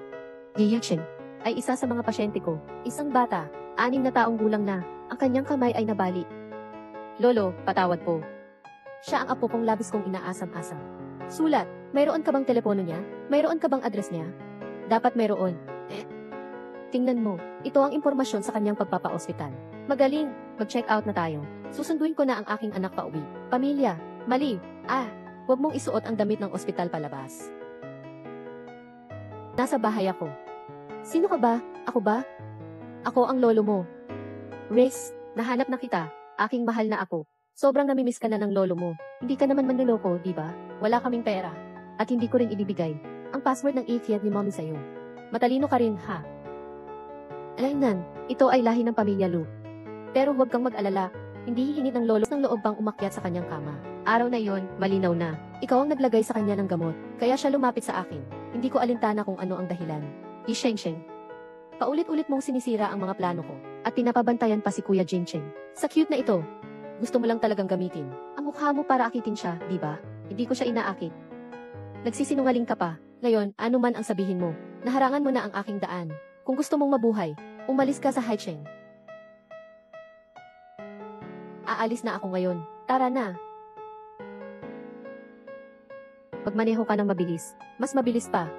A: Yiyuchin. Ay isa sa mga pasyente ko. Isang bata. 6 na taong gulang na. Ang kanyang kamay ay nabali. Lolo, patawad po. Siya ang apo kong labis kong inaasam-asam. Sulat, mayroon ka bang telepono niya? Mayroon ka bang address niya? Dapat mayroon. Tingnan mo, ito ang impormasyon sa kanyang pagpapa-ospital. Magaling, mag-check out na tayo. Susunduin ko na ang aking anak pa uwi. Pamilya, mali. Huwag mong isuot ang damit ng ospital palabas. Nasa bahay ako. Sino ka ba? Ako ba? Ako ang lolo mo. Rex, nahanap na kita. Aking mahal na ako. Sobrang namimiss ka na ng lolo mo. Hindi ka naman manloloko, di ba? Wala kaming pera. At hindi ko rin ibibigay ang password ng ATM ni mommy sa'yo. Matalino ka rin, ha? Alaynan, ito ay lahi ng pamilya Lu. Pero huwag kang mag-alala, hindi hihingi ng lolo ng loob pang umakyat sa kanyang kama. Araw na yon, malinaw na. Ikaw ang naglagay sa kanya ng gamot, kaya siya lumapit sa akin. Hindi ko alintana kung ano ang dahilan. Ishengsheng. Paulit-ulit mong sinisira ang mga plano ko, at pinapabantayan pa si Kuya Jincheng. Sa cute na ito, gusto mo lang talagang gamitin. Ang mukha mo para akitin siya, di ba? Hindi ko siya inaakit. Nagsisinungaling ka pa. Ngayon, ano man ang sabihin mo, naharangan mo na ang aking daan. Kung gusto mong mabuhay, umalis ka sa Haicheng. Aalis na ako ngayon. Tara na. Magmaneho ka ng mabilis. Mas mabilis pa.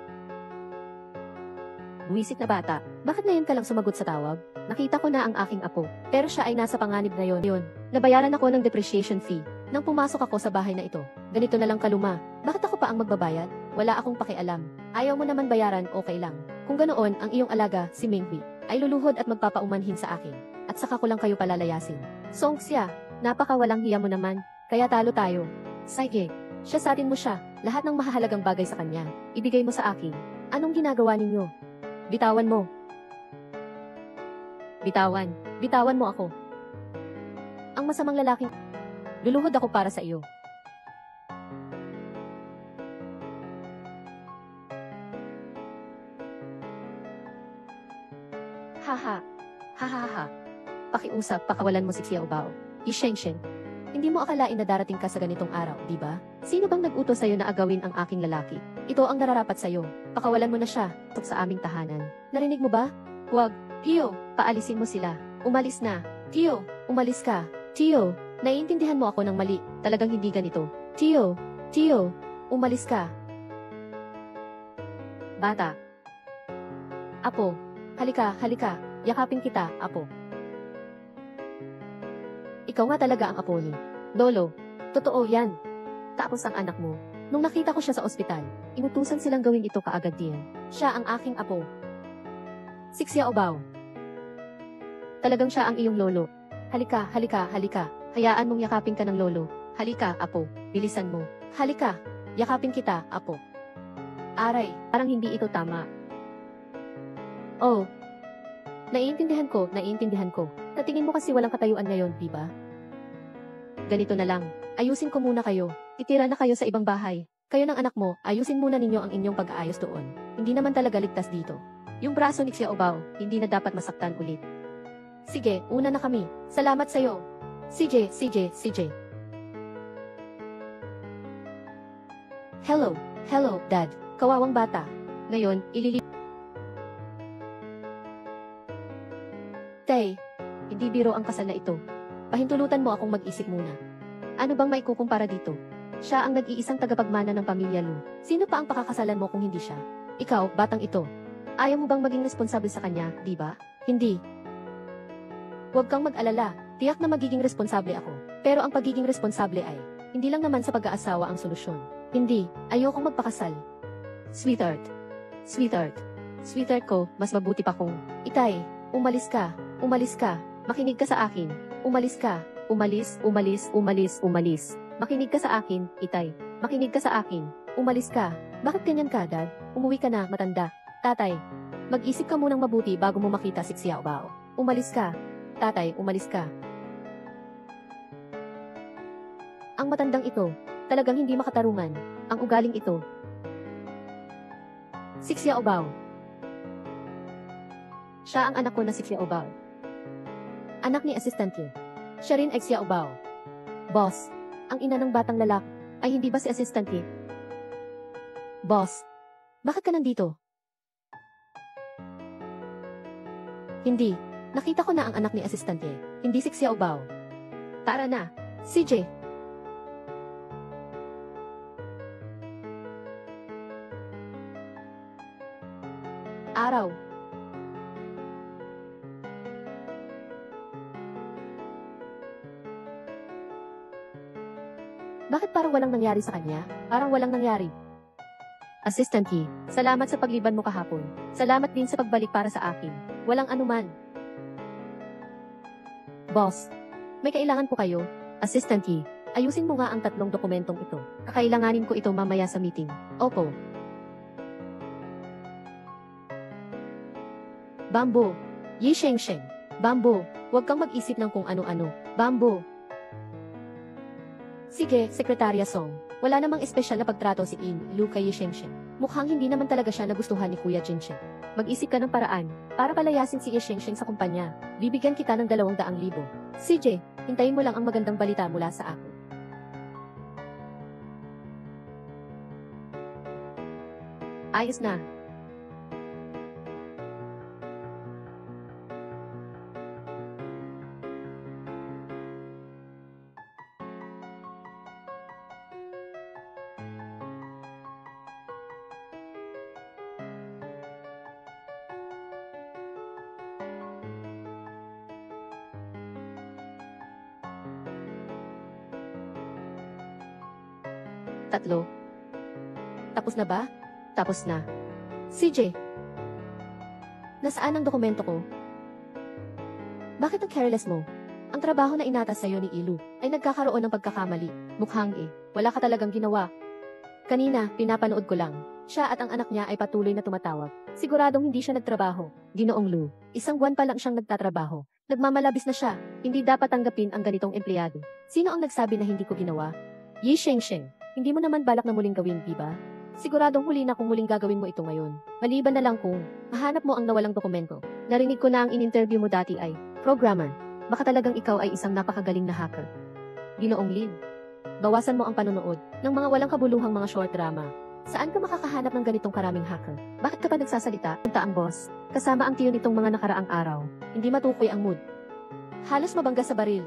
A: Buwisit na bata. Bakit ngayon ka lang sumagot sa tawag? Nakita ko na ang aking apo. Pero siya ay nasa panganib na yon. Nabayaran ako ng depreciation fee. Nang pumasok ako sa bahay na ito. Ganito na lang kaluma. Bakit ako pa ang magbabayad? Wala akong pakialam. Ayaw mo naman bayaran, okay lang. Kung ganoon, ang iyong alaga, si Minghui, ay luluhod at magpapaumanhin sa akin. At saka ko lang kayo palalayasin. Song siya, napakawalang hiya mo naman. Kaya talo tayo. Sige, siya sa atin mo siya. Lahat ng mahahalagang bagay sa kanya, ibigay mo sa akin. Anong ginagawa ninyo? Bitawan mo. Bitawan. Bitawan mo ako. Ang masamang lalaking, luluhod ako para sa iyo. Haha. Hahaha. Pakiusap, pakawalan mo si Xiao Bao. Ishengsheng. Hindi mo akalain na darating ka sa ganitong araw, di ba? Sino bang nag-utos sa'yo na agawin ang aking lalaki? Ito ang nararapat sa'yo. Pakawalan mo na siya, tok sa aming tahanan. Narinig mo ba? Huwag. Tio, paalisin mo sila. Umalis na. Tio, umalis ka. Tio, naiintindihan mo ako ng mali. Talagang hindi ganito. Tio, Tio, umalis ka. Bata. Apo, halika, halika. Yakapin kita, apo. Ikaw nga talaga ang apo ni Lolo. Totoo yan. Tapos ang anak mo. Nung nakita ko siya sa ospital, inutusan silang gawin ito kaagad din. Siya ang aking apo. Si Xiao Bao. Talagang siya ang iyong lolo. Halika, halika, halika. Hayaan mong yakapin ka ng lolo. Halika, apo. Bilisan mo. Halika. Yakapin kita, apo. Aray, parang hindi ito tama. Oh. Naiintindihan ko, naiintindihan ko. Natingin mo kasi walang katayuan ngayon, di ba? Ganito na lang. Ayusin ko muna kayo. Titira na kayo sa ibang bahay. Kayo ng anak mo, ayusin muna ninyo ang inyong pag-aayos doon. Hindi naman talaga ligtas dito. Yung braso ni Xiao Bao, hindi na dapat masaktan ulit. Sige, una na kami. Salamat sa'yo. CJ. Hello, Dad. Kawawang bata. Ngayon, Tay, hindi biro ang kasal na ito. Pahintulutan mo akong mag-isip muna. Ano bang maikukumpara dito? Siya ang nag-iisang tagapagmana ng pamilya Lu. Sino pa ang pakakasalan mo kung hindi siya? Ikaw, batang ito. Ayaw mo bang maging responsable sa kanya, di ba? Hindi. Huwag kang mag-alala. Tiyak na magiging responsable ako. Pero ang pagiging responsable ay, hindi lang naman sa pag-aasawa ang solusyon. Hindi, ayokong magpakasal. Sweetheart ko, mas mabuti pa kung, Itay, umalis ka, makinig ka sa akin, umalis ka, umalis. Makinig ka sa akin, Itay, makinig ka sa akin, umalis ka. Bakit ganyan ka, Dad? Umuwi ka na, matanda. Tatay, mag-isip ka munang mabuti bago mo makita si Xiao Bao. Umalis ka. Tatay, umalis ka. Ang matandang ito, talagang hindi makatarungan. Ang ugaling ito. Si Xiao Bao. Siya ang anak ko na si Xiaobao. Anak ni Assistant Ye. Siya rin ay Xiaobao. Boss, ang ina ng batang lalaki ay hindi ba si Assistant Ye? Boss, bakit ka nandito? Hindi. Nakita ko na ang anak ni Assistant Ye, hindi si Xiaobao. Tara na, CJ. Araw. Bakit parang walang nangyari sa kanya? Parang walang nangyari. Assistant Yi, salamat sa pagliban mo kahapon. Salamat din sa pagbalik para sa akin. Walang anuman. Boss, may kailangan po kayo. Assistant Yi, ayusin mo nga ang 3 dokumentong ito. Kakailanganin ko ito mamaya sa meeting. Opo. Bambo. Yi Shengsheng. Bambo, huwag kang mag-isip ng kung ano-ano. Bambo. Sige, Sekretarya Song. Wala namang espesyal na pagtrato si In, Lu kay Yi Shengsheng. Mukhang hindi naman talaga siya nagustuhan ni Kuya Jinsheng. Mag-isip ka ng paraan para palayasin si Yi Shengsheng sa kumpanya. Bibigyan kita ng 200,000. CJ, hintayin mo lang ang magandang balita mula sa akin. Ayos na. Tatlo. Tapos na ba? Tapos na. CJ, nasaan ang dokumento ko? Bakit ang careless mo? Ang trabaho na inatas sa'yo ni Ilu ay nagkakaroon ng pagkakamali. Mukhang wala ka talagang ginawa. Kanina, pinapanood ko lang. Siya at ang anak niya ay patuloy na tumatawag. Siguradong hindi siya nagtrabaho. Ginoong Lu, 1 buwan pa lang siyang nagtatrabaho. Nagmamalabis na siya. Hindi dapat tanggapin ang ganitong empleyado. Sino ang nagsabi na hindi ko ginawa? Yi Shengsheng. Hindi mo naman balak na muling gawin, diba? Siguradong huli na kung muling gagawin mo ito ngayon. Maliban na lang kung mahanap mo ang nawalang dokumento. Narinig ko na ang in-interview mo dati ay programmer. Baka talagang ikaw ay isang napakagaling na hacker. Ginoong Lin, bawasan mo ang panonood ng mga walang kabuluhang mga short drama. Saan ka makakahanap ng ganitong karaming hacker? Bakit ka pa nagsasalita? Punta ang boss. Kasama ang tiyo nitong mga nakaraang araw. Hindi matukoy ang mood. Halos mabangga sa baril.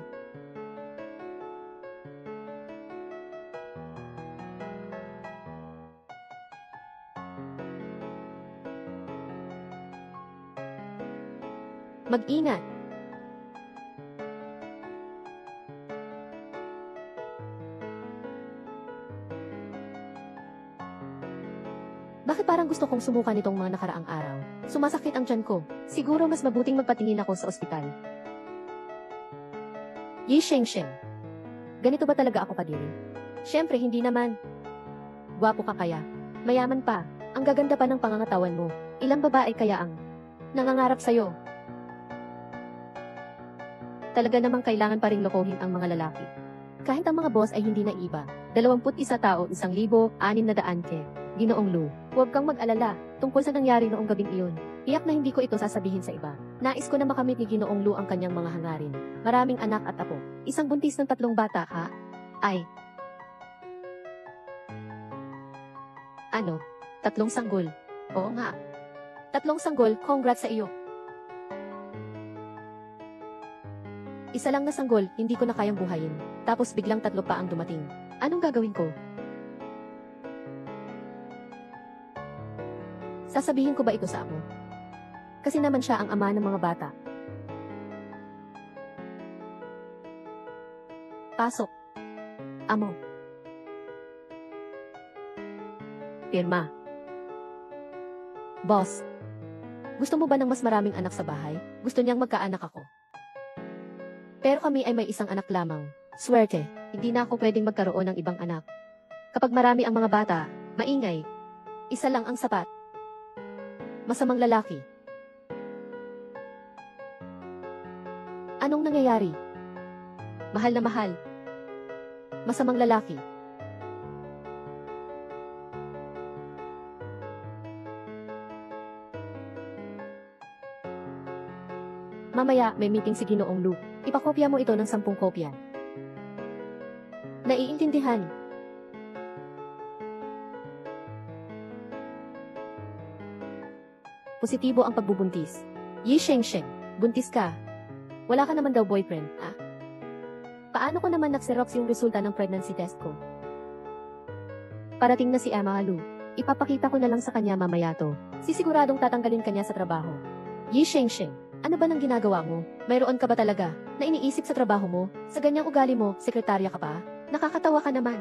A: Mag-ingat. Bakit parang gusto kong sumuka nitong mga nakaraang araw? Sumasakit ang tiyan ko. Siguro mas mabuting magpatingin ako sa ospital. Yi Shengsheng. Ganito ba talaga ako kadiri? Siyempre, hindi naman. Gwapo ka kaya. Mayaman pa. Ang gaganda pa ng pangangatawan mo. Ilang babae kaya ang nangangarap sa'yo? Talaga namang kailangan pa ring lokohin ang mga lalaki. Kahit ang mga boss ay hindi na iba. 21 tao, 1,600 ke. Ginoong Lu, huwag kang mag-alala tungkol sa nangyari noong gabing iyon. Iyak na hindi ko ito sasabihin sa iba. Nais ko na makamit ni Ginoong Lu ang kanyang mga hangarin. Maraming anak at apo. Isang buntis ng 3 bata, ha? Ay. Ano? 3 sanggol. Oo nga. 3 sanggol, congrats sa iyo. Isa lang na sanggol, hindi ko na kayang buhayin. Tapos biglang 3 pa ang dumating. Anong gagawin ko? Sasabihin ko ba ito sa amo? Kasi naman siya ang ama ng mga bata. Pasok. Amo. Pirma. Boss. Gusto mo ba ng mas maraming anak sa bahay? Gusto niyang magkaanak ako. Pero kami ay may isang anak lamang. Swerte, hindi na ako pwedeng magkaroon ng ibang anak. Kapag marami ang mga bata, maingay. Isa lang ang sapat. Masamang lalaki. Anong nangyayari? Mahal na mahal. Masamang lalaki. Mamaya, may meeting si Ginoong Lu. Ipakopya mo ito ng 10 kopya. Naiintindihan. Positibo ang pagbubuntis. Yi Shengsheng, buntis ka. Wala ka naman daw boyfriend, ah? Paano ko naman nag-xerox yung resulta ng pregnancy test ko? Parating na si Emma Lu. Ipapakita ko na lang sa kanya mamaya to. Sisiguradong tatanggalin kanya sa trabaho. Yi Shengsheng, ano ba nang ginagawa mo? Mayroon ka ba talaga na iniisip sa trabaho mo? Sa ganyang ugali mo, sekretarya ka pa? Nakakatawa ka naman.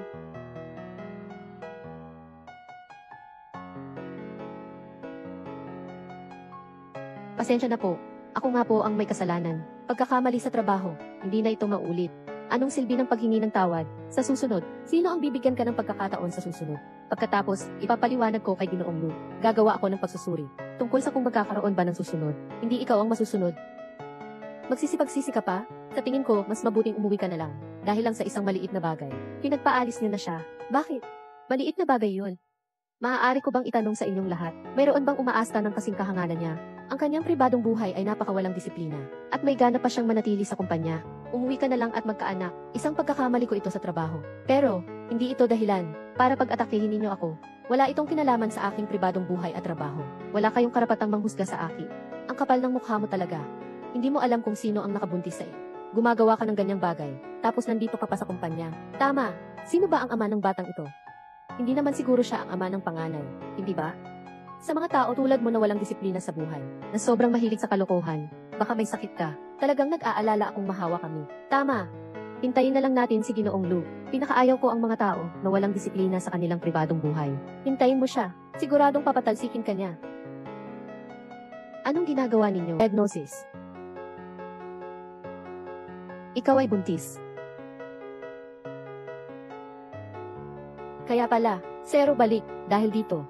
A: Pasensya na po. Ako nga po ang may kasalanan. Pagkakamali sa trabaho, hindi na ito maulit. Anong silbi ng paghingi ng tawad? Sa susunod, sino ang bibigyan ka ng pagkakataon sa susunod? Pagkatapos, ipapaliwanag ko kay Ginoong Lu. Gagawa ako ng pagsusuri. Tungkol sa kung magkakaroon ba ng susunod. Hindi ikaw ang masusunod. Magsisipagsisi ka pa? Sa tingin ko, mas mabuting umuwi ka na lang. Dahil lang sa isang maliit na bagay. Pinagpaalis niyo na siya. Bakit? Maliit na bagay yun. Maaari ko bang itanong sa inyong lahat, mayroon bang umaasta ng kasing kahangalan niya? Ang kanyang pribadong buhay ay napakawalang disiplina. At may gana pa siyang manatili sa kumpanya. Umuwi ka na lang at magkaanak. Isang pagkakamali ko ito sa trabaho. Pero, hindi ito dahilan para pag-atakehin ninyo ako. Wala itong kinalaman sa aking pribadong buhay at trabaho. Wala kayong karapatang manghusga sa akin. Ang kapal ng mukha mo talaga. Hindi mo alam kung sino ang nakabuntis sa'yo. Gumagawa ka ng ganyang bagay, tapos nandito ka pa sa kumpanya. Tama, sino ba ang ama ng batang ito? Hindi naman siguro siya ang ama ng panganay, hindi ba? Sa mga tao tulad mo na walang disiplina sa buhay, na sobrang mahilig sa kalokohan, baka may sakit ka, talagang nag-aalala akong mahawa kami. Tama, hintayin na lang natin si Ginoong Lu. Pinakaayaw ko ang mga tao na walang disiplina sa kanilang pribadong buhay. Hintayin mo siya, siguradong papatalsikin ka niya. Anong ginagawa ninyo? Diagnosis. Ikaw ay buntis. Kaya pala, 0 balik, dahil dito.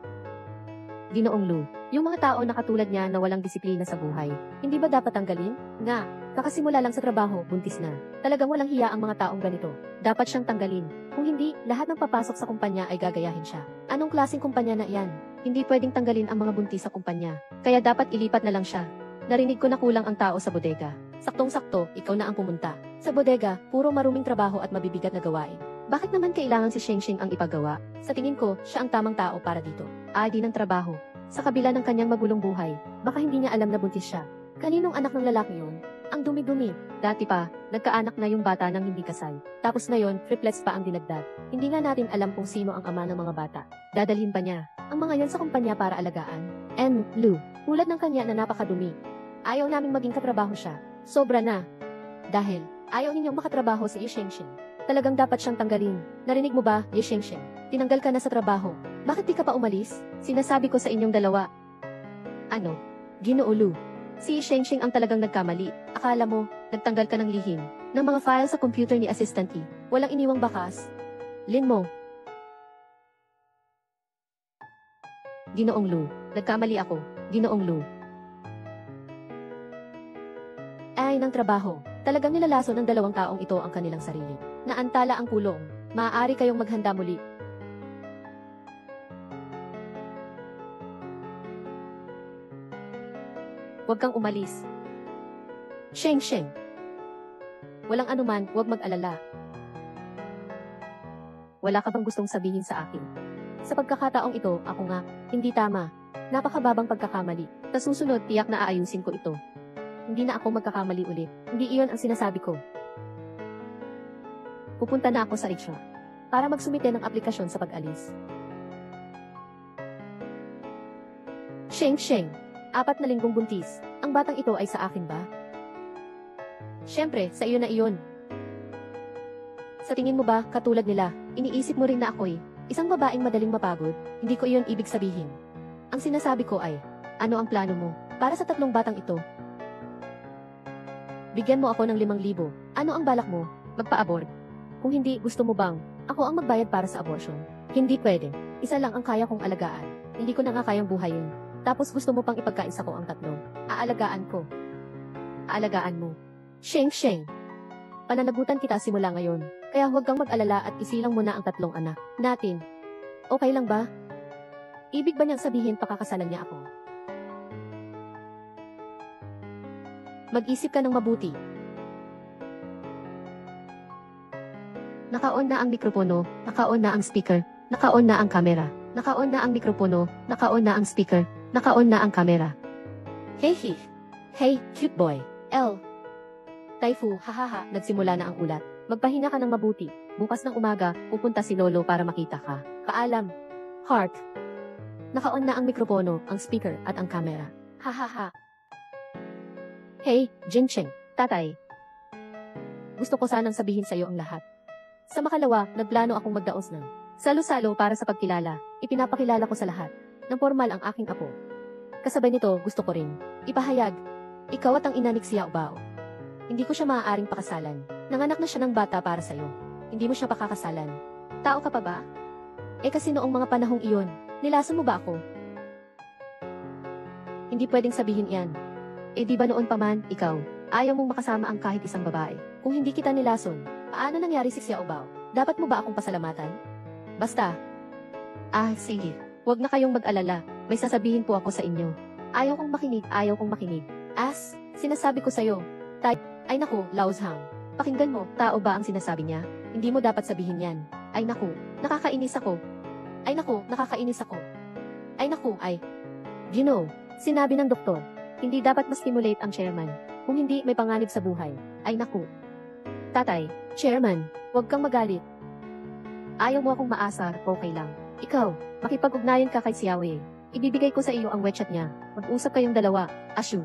A: Ginoong Lu, yung mga tao na katulad niya na walang disiplina sa buhay, hindi ba dapat tanggalin? Nga, kakasimula lang sa trabaho, buntis na. Talagang walang hiya ang mga taong ganito. Dapat siyang tanggalin. Kung hindi, lahat ng papasok sa kumpanya ay gagayahin siya. Anong klaseng kumpanya na iyan? Hindi pwedeng tanggalin ang mga buntis sa kumpanya. Kaya dapat ilipat na lang siya. Narinig ko na kulang ang tao sa bodega. Saktong-sakto, ikaw na ang pumunta. Sa bodega, puro maruming trabaho at mabibigat na gawain. Bakit naman kailangan si Shengsheng ang ipagawa? Sa tingin ko, siya ang tamang tao para dito. ID ng trabaho. Sa kabila ng kanyang magulong buhay, baka hindi niya alam na buntis siya. Kaninong anak ng lalaki yun? Ang dumi-dumi. Dati pa, nagkaanak na yung bata nang hindi kasal. Tapos ngayon, triplets pa ang dinagdag. Hindi nga natin alam kung sino ang ama ng mga bata. Dadalhin pa niya ang mga yon sa kumpanya para alagaan. And, Lu, tulad ng kanya na napakadumi. Ayaw naming maging katrabaho siya. Sobra na. Dahil, ayaw ninyong makatrabaho si Yi Shengsheng. Talagang dapat siyang tanggalin. Narinig mo ba, Yi Shengsheng? Tinanggal ka na sa trabaho. Bakit di ka pa umalis? Sinasabi ko sa inyong dalawa. Ano? Ginoo Lu. Si Yi Shengsheng ang talagang nagkamali. Akala mo, nagtanggal ka ng lihim ng mga file sa computer ni Assistant Yi. Walang iniwang bakas. Lin mo. Ginoong Lu. Nagkamali ako. Ginoong Lu. Ay ng trabaho. Talagang nilalaso ng dalawang taong ito ang kanilang sarili. Naantala ang kulong. Maaari kayong maghanda muli. Huwag kang umalis. Shengsheng. Walang anuman, huwag mag-alala. Wala ka bang gustong sabihin sa akin? Sa pagkakataong ito, ako nga, hindi tama. Napakababang pagkakamali. Sa susunod, tiyak na aayusin ko ito. Hindi na ako magkakamali ulit. Hindi iyon ang sinasabi ko. Pupunta na ako sa HR para magsumite ng aplikasyon sa pag-alis. Shengsheng, 4 na linggong buntis. Ang batang ito ay sa akin ba? Siyempre, sa iyo na iyon. Sa tingin mo ba, katulad nila, iniisip mo rin na ako'y isang babaeng madaling mapagod? Hindi ko iyon ibig sabihin. Ang sinasabi ko ay, ano ang plano mo para sa 3 batang ito? Bigyan mo ako ng 5,000. Ano ang balak mo? Magpa-abort? Kung hindi, gusto mo bang ako ang magbayad para sa abortion? Hindi pwede. Isa lang ang kaya kong alagaan. Hindi ko na nga kayang buhayin. Tapos gusto mo pang ipagkaisa ko ang 3. Aalagaan ko. Aalagaan mo. Shengsheng. Pananagutan kita simula ngayon. Kaya huwag kang mag-alala at isilang mo na ang 3 anak natin. Okay lang ba? Ibig ba niyang sabihin pakakasalan niya ako? Mag-isip ka ng mabuti. Naka-on na ang mikropono, naka-on na ang speaker, naka-on na ang kamera, naka-on na ang mikropono, naka-on na ang speaker, naka-on na ang kamera. Hey he. Hey, cute boy. L. Taifu, hahaha, nagsimula na ang ulat. Magpahinga ka ng mabuti. Bukas ng umaga, pupunta si Lolo para makita ka. Paalam. Heart. Naka-on na ang mikropono, ang speaker, at ang kamera. Hahaha. Hey, Jincheng, tatay. Gusto ko sanang sabihin sa iyo ang lahat. Sa makalawa, nagplano akong magdaos ng salo-salo para sa pagkilala. Ipinapakilala ko sa lahat ng formal ang aking apo. Kasabay nito, gusto ko rin ipahayag, ikaw at ang ina ni Xiao Bao. Hindi ko siya maaaring pakasalan. Nanganak na siya ng bata para sa iyo. Hindi mo siya pakakasalan. Tao ka pa ba? Kasi noong mga panahong iyon, nilason mo ba ako? Hindi pwedeng sabihin yan. Di ba noon pa man, ikaw, ayaw mong makasama ang kahit isang babae. Kung hindi kita nilason, paano nangyari si Xiao Bao? Dapat mo ba akong pasalamatan? Basta. Sige. Huwag na kayong mag-alala. May sasabihin po ako sa inyo. Ayaw kong makinig. Sinasabi ko sa'yo. Ay naku, Laoshang. Pakinggan mo, tao ba ang sinasabi niya? Hindi mo dapat sabihin yan. Ay naku, nakakainis ako. You know, sinabi ng doktor, hindi dapat ma-stimulate ang chairman. Kung hindi, may panganib sa buhay. Ay naku. Tatay, chairman, huwag kang magalit. Ayaw mo akong maasar, okay lang. Ikaw, makipag-ugnayan ka kay Xiaowei. Ibibigay ko sa iyo ang WeChat niya. Mag-usap kayong dalawa, Ashu.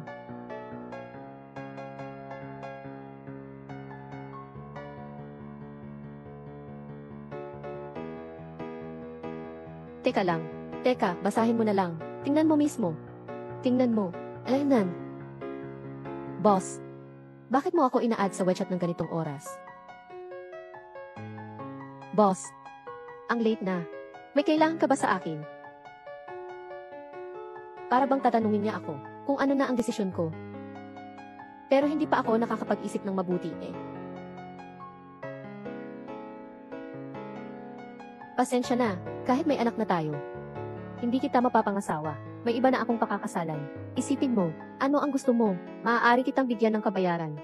A: Teka lang. Basahin mo na lang. Tingnan mo mismo. Alaynan. Boss, bakit mo ako ina-add sa WeChat ng ganitong oras? Boss, ang late na. May kailangan ka ba sa akin? Para bang tatanungin niya ako kung ano na ang desisyon ko. Pero hindi pa ako nakakapag-isip ng mabuti Pasensya na, kahit may anak na tayo. Hindi kita mapapangasawa. May iba na akong pakakasalan. Isipin mo, ano ang gusto mo? Maaari kitang bigyan ng kabayaran.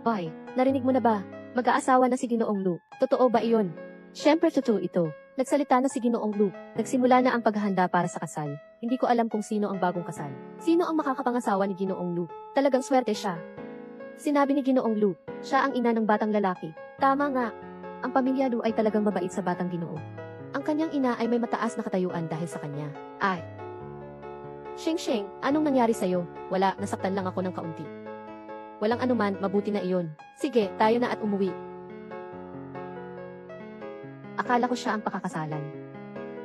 A: Boy, narinig mo na ba? Mag-aasawa na si Ginoong Lu. Totoo ba iyon? Siyempre totoo ito. Nagsalita na si Ginoong Lu. Nagsimula na ang paghahanda para sa kasal. Hindi ko alam kung sino ang bagong kasal. Sino ang makakapangasawa ni Ginoong Lu? Talagang swerte siya. Sinabi ni Ginoong Lu, siya ang ina ng batang lalaki. Tama nga. Ang pamilya Lu ay talagang mabait sa batang Ginoo. Ang kanyang ina ay may mataas na katayuan dahil sa kanya. Sheng, anong nangyari sa'yo? Wala, nasaktan lang ako ng kaunti. Walang anuman, mabuti na iyon. Sige, tayo na at umuwi. Akala ko siya ang pakakasalan.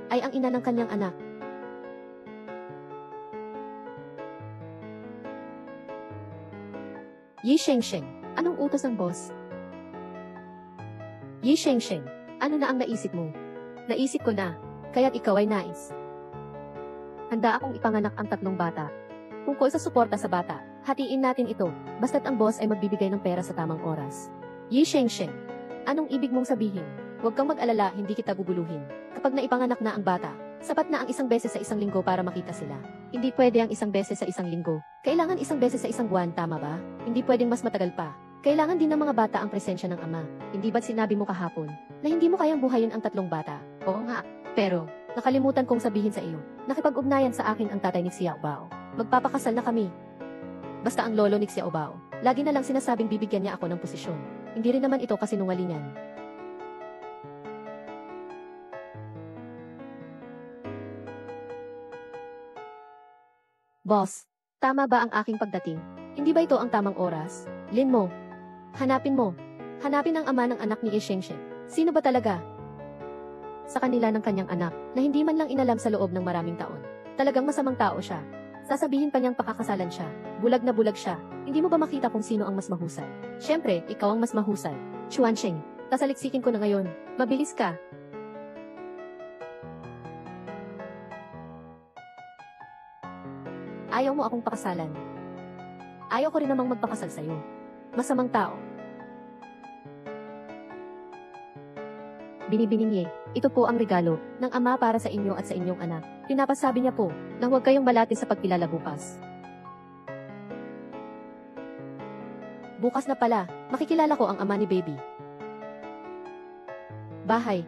A: Ay ang ina ng kanyang anak. Yi Sheng, anong utos ng boss? Yi Sheng, ano na ang naisip mo? Naisip ko na, kaya't ikaw ay nais. Handa akong ipanganak ang 3 bata. Tungkol sa suporta sa bata, hatiin natin ito, basta't ang boss ay magbibigay ng pera sa tamang oras. Yi Sheng, anong ibig mong sabihin? Huwag kang mag-alala, hindi kita guguluhin. Kapag naipanganak na ang bata, sapat na ang 1 beses sa 1 linggo para makita sila. Hindi pwede ang 1 beses sa 1 linggo. Kailangan 1 beses sa 1 buwan, tama ba? Hindi pwedeng mas matagal pa. Kailangan din ng mga bata ang presensya ng ama. Hindi ba't sinabi mo kahapon na hindi mo kayang buhayin ang 3 bata? Oo nga. Pero, nakalimutan kong sabihin sa iyo, nakipag-ugnayan sa akin ang tatay ni Xiao Bao. Magpapakasal na kami. Basta ang lolo ni Xiao Bao, lagi na lang sinasabing bibigyan niya ako ng posisyon. Hindi rin naman ito kasinungalingan. Boss, tama ba ang aking pagdating? Hindi ba ito ang tamang oras? Lin mo. Hanapin mo. Hanapin ang ama ng anak ni Sheng. Sino ba talaga? Sa kanila ng kanyang anak, na hindi man lang inalam sa loob ng maraming taon. Talagang masamang tao siya. Sasabihin pa niyang pakakasalan siya. Bulag na bulag siya. Hindi mo ba makita kung sino ang mas mahusay? Siyempre, ikaw ang mas mahusay. Chuansheng, kasaliksikin ko na ngayon. Mabilis ka. Ayaw mo akong pakasalan. Ayaw ko rin namang magpakasal sa'yo. Masamang tao. Binibining ito po ang regalo ng ama para sa inyo at sa inyong anak. Pinapasabi niya po na huwag kayong malati sa pagkilala bukas. Bukas na pala, makikilala ko ang ama ni baby. Bahay,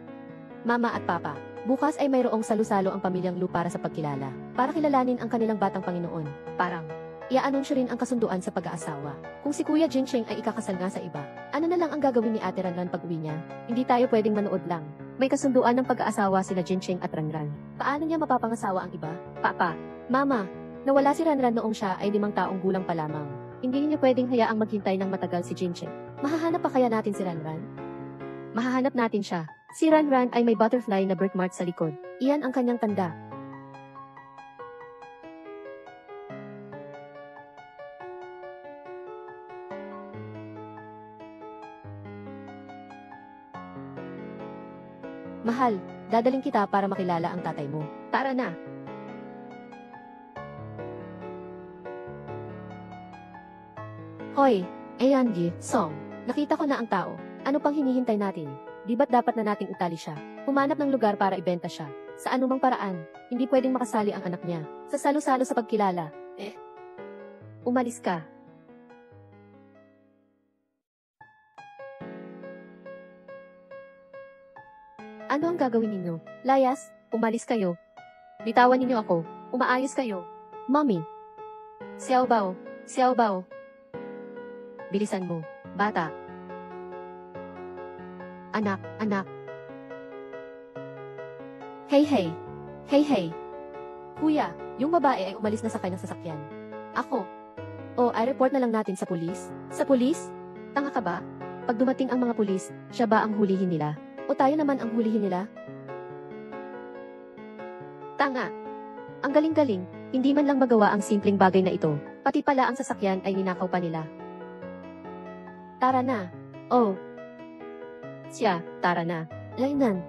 A: mama at papa. Bukas ay mayroong salu-salo ang pamilyang Lu para sa pagkilala. Para kilalanin ang kanilang batang Panginoon. Parang, i-anunsyo rin ang kasunduan sa pag-aasawa. Kung si Kuya Jincheng ay ikakasal nga sa iba, ano na lang ang gagawin ni Ate Ranran pag uwi niya? Hindi tayo pwedeng manood lang. May kasunduan ng pag-aasawa sila Jincheng at Ranran. Paano niya mapapangasawa ang iba? Papa, Mama, nawala si Ranran noong siya ay 5 taong gulang pa lamang. Hindi niyo pwedeng hayaang maghintay ng matagal si Jincheng. Mahahanap pa kaya natin si Ranran? Mahahanap natin siya. Si Ranran ay may butterfly na birthmark sa likod. Iyan ang kanyang tanda. Mahal, dadaling kita para makilala ang tatay mo. Tara na! Hoy, Ayangi, Song, nakita ko na ang tao. Ano pang hinihintay natin? Di ba't dapat na nating itali siya? Humanap ng lugar para ibenta siya. Sa anumang paraan, hindi pwedeng makasali ang anak niya. Sa salo-salo sa pagkilala. Umalis ka. Ano ang gagawin ninyo? Layas, umalis kayo. Bitawan ninyo ako. Umaayos kayo. Mommy. Xiao Bao. Xiao Bao. Bilisan mo, bata. Anak, anak. Hey, hey. Hey, hey. Kuya, yung babae ay umalis na sa kanyang sasakyan. Ako. O, ay report na lang natin sa pulis. Sa pulis? Tanga ka ba? Pag dumating ang mga pulis, siya ba ang hulihin nila? O tayo naman ang hulihin nila? Tanga. Ang galing-galing, hindi man lang magawa ang simpleng bagay na ito. Pati pala ang sasakyan ay ninakaw pa nila. Tara na. Oh. Siya, tara na. Lainan.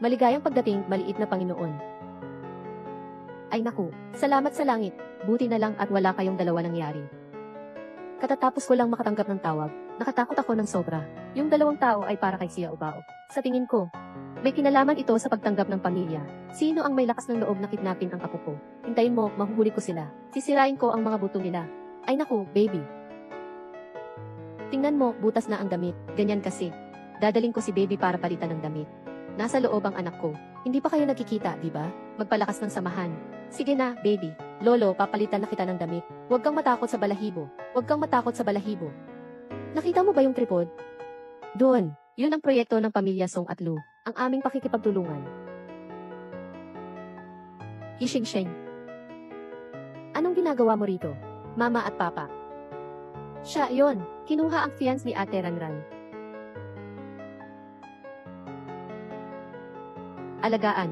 A: Maligayang pagdating, maliit na Panginoon. Ay naku, salamat sa langit. Buti na lang at wala kayong dalawa nangyari. Katatapos ko lang makatanggap ng tawag, nakatakot ako ng sobra. Yung 2 tao ay para kay Xiao Bao. Sa tingin ko, may kinalaman ito sa pagtanggap ng pamilya. Sino ang may lakas ng loob na kidnapin ang apo ko? Hintayin mo, mahuhuli ko sila. Sisirain ko ang mga buto nila. Ay naku, baby. Tingnan mo, butas na ang damit. Ganyan kasi. Dadaling ko si baby para palitan ng damit. Nasa loob ang anak ko. Hindi pa kayo nagkikita, di ba? Magpalakas ng samahan. Sige na, baby. Lolo, papalitan na kita ng damit. Huwag kang matakot sa balahibo. Huwag kang matakot sa balahibo. Nakita mo ba yung tripod? Doon. Yun ang proyekto ng pamilya Song at Lu. Ang aming pakikipagtulungan. Hishing-sheng. Anong ginagawa mo rito? Mama at Papa. Siya, yon. Kinuha ang fiance ni Ate Ranran. Alagaan.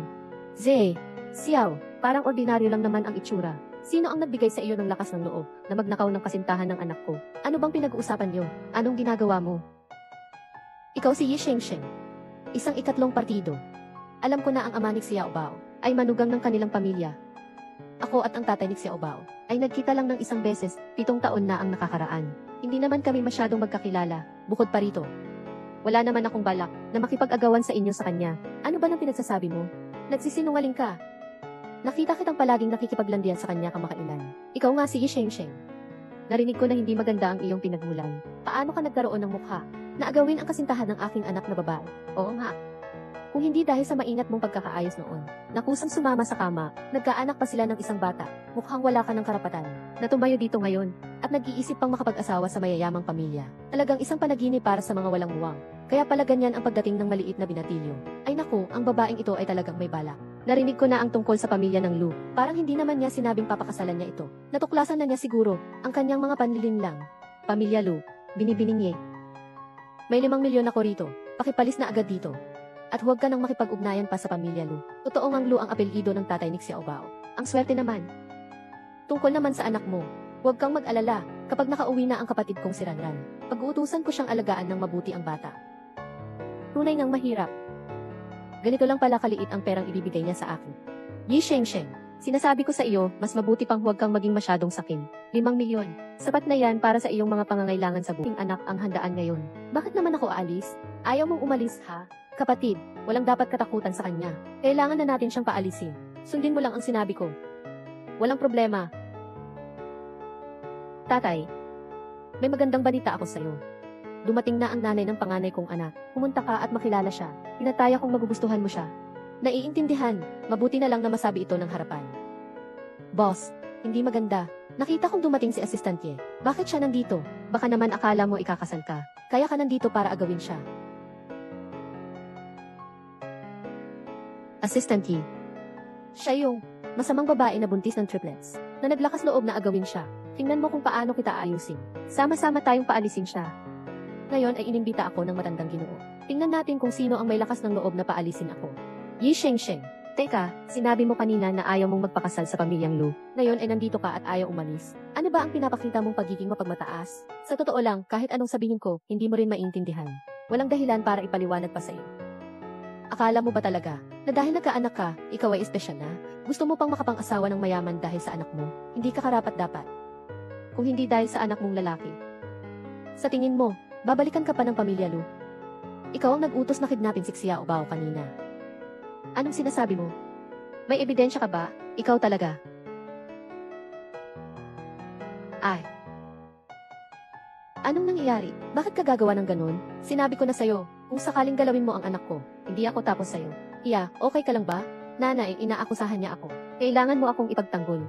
A: Zhe. Xiao, parang ordinaryo lang naman ang itsura. Sino ang nagbigay sa iyo ng lakas ng loob na magnakaw ng kasintahan ng anak ko? Ano bang pinag-uusapan niyo? Anong ginagawa mo? Ikaw si Yi Shengsheng. Isang ikatlong partido. Alam ko na ang ama ni Xiao Bao ay manugang ng kanilang pamilya. Ako at ang tatay ni Xiao Bao ay nagkita lang ng 1 beses, 7 taon na ang nakakaraan. Hindi naman kami masyadong magkakilala, bukod pa rito. Wala naman akong balak na makipag-agawan sa inyo sa kanya. Ano ba nang pinagsasabi mo? Nagsisinungaling ka. Nakita kitang palaging nakikipaglandian sa kanya kamakailan. Ikaw nga si Yi Shengsheng. Narinig ko na hindi maganda ang iyong pinagmulan. Paano ka nagkaroon ng mukha na agawin ang kasintahan ng aking anak na babae? Oo nga. Kung hindi dahil sa maingat mong pagkakaayos noon, na kusang sumama sa kama, nagkaanak pa sila ng isang bata, mukhang wala ka ng karapatan, na tumayo dito ngayon, at nag-iisip pang makapag-asawa sa mayayamang pamilya. Talagang isang panaginip para sa mga walang muwang. Kaya pala ganyan ang pagdating ng maliit na binatilyo. Ay naku, ang babaeng ito ay talagang may balak. Narinig ko na ang tungkol sa pamilya ng Lu. Parang hindi naman niya sinabing papakasalan niya ito. Natuklasan na niya siguro, ang kanyang mga panlilinlang. Pamilya Lu, binibining ye. May 5 milyon ako rito, pakipalis na agad dito. At huwag ka nang makipag-ugnayan pa sa pamilya Lu. Totoo ngang Lu ang apelyido ng tatay ni Xiao Bao. Ang swerte naman. Tungkol naman sa anak mo, huwag kang mag-alala kapag nakauwi na ang kapatid kong si Ranran. Pag-uutusan ko siyang alagaan ng mabuti ang bata. Tunay ngang mahirap. Ganito lang pala kaliit ang perang ibibigay niya sa akin. Yi Shengsheng, sinasabi ko sa iyo, mas mabuti pang huwag kang maging masyadong sakin. 5 milyon. Sapat na yan para sa iyong mga pangangailangan sa buting anak ang handaan ngayon. Bakit naman ako aalis? Ayaw mong umalis ha? Kapatid, walang dapat katakutan sa kanya. Kailangan na natin siyang paalisin. Sundin mo lang ang sinabi ko. Walang problema. Tatay, may magandang balita ako sa'yo. Dumating na ang nanay ng panganay kong anak. Pumunta ka at makilala siya. Pinataya kong magugustuhan mo siya. Naiintindihan, mabuti na lang na masabi ito ng harapan. Boss, hindi maganda. Nakita kong dumating si Assistant Ye. Bakit siya nandito? Baka naman akala mo ikakasal ka. Kaya ka nandito para agawin siya. Assistant Ye. Siya yung masamang babae na buntis ng triplets, na naglakas loob na agawin siya. Tingnan mo kung paano kita aayusin. Sama-sama tayong paalisin siya. Ngayon ay inimbita ako ng matandang Ginoo. Tingnan natin kung sino ang may lakas ng loob na paalisin ako. Yi Shengsheng. Teka, sinabi mo kanina na ayaw mong magpakasal sa pamilyang Lu. Ngayon ay nandito ka at ayaw umalis. Ano ba ang pinapakita mong pagiging mapagmataas? Sa totoo lang, kahit anong sabihin ko, hindi mo rin maintindihan. Walang dahilan para ipaliwanag pa sa iyo. Akala mo ba talaga, na dahil nagkaanak ka, ikaw ay espesyal na? Gusto mo pang makapang-asawa ng mayaman dahil sa anak mo? Hindi ka karapat-dapat. Kung hindi dahil sa anak mong lalaki. Sa tingin mo, babalikan ka pa ng pamilya Lu? Ikaw ang nag-utos na kidnapin si Xiao Bao kanina. Anong sinasabi mo? May ebidensya ka ba? Ikaw talaga. Ay. Anong nangyayari? Bakit ka gagawa ng ganun? Sinabi ko na sa'yo, kung sakaling galawin mo ang anak ko, hindi ako tapos sa'yo. Iya, okay ka lang ba? Nanay, inaakusahan niya ako. Kailangan mo akong ipagtanggol.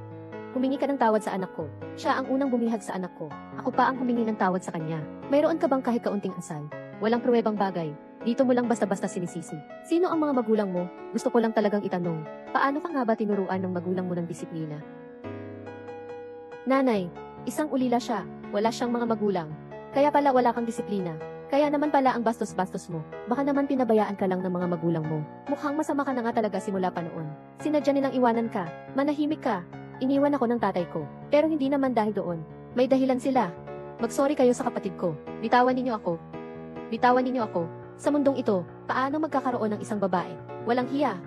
A: Humingi ka ng tawad sa anak ko. Siya ang unang bumihag sa anak ko. Ako pa ang humingi ng tawad sa kanya. Mayroon ka bang kahit kaunting asal? Walang pruwebang bagay. Dito mo lang basta-basta sinisisi. Sino ang mga magulang mo? Gusto ko lang talagang itanong. Paano ka nga ba tinuruan ng magulang mo ng disiplina? Nanay, isang ulila siya. Wala siyang mga magulang. Kaya pala wala kang disiplina. Kaya naman pala ang bastos-bastos mo. Baka naman pinabayaan ka lang ng mga magulang mo. Mukhang masama ka na nga talaga simula pa noon. Sinadya nilang iwanan ka. Manahimik ka. Iniwan ako ng tatay ko. Pero hindi naman dahil doon. May dahilan sila. Mag-sorry kayo sa kapatid ko. Bitawan ninyo ako. Bitawan ninyo ako. Sa mundong ito, paano magkakaroon ng isang babae? Walang hiya.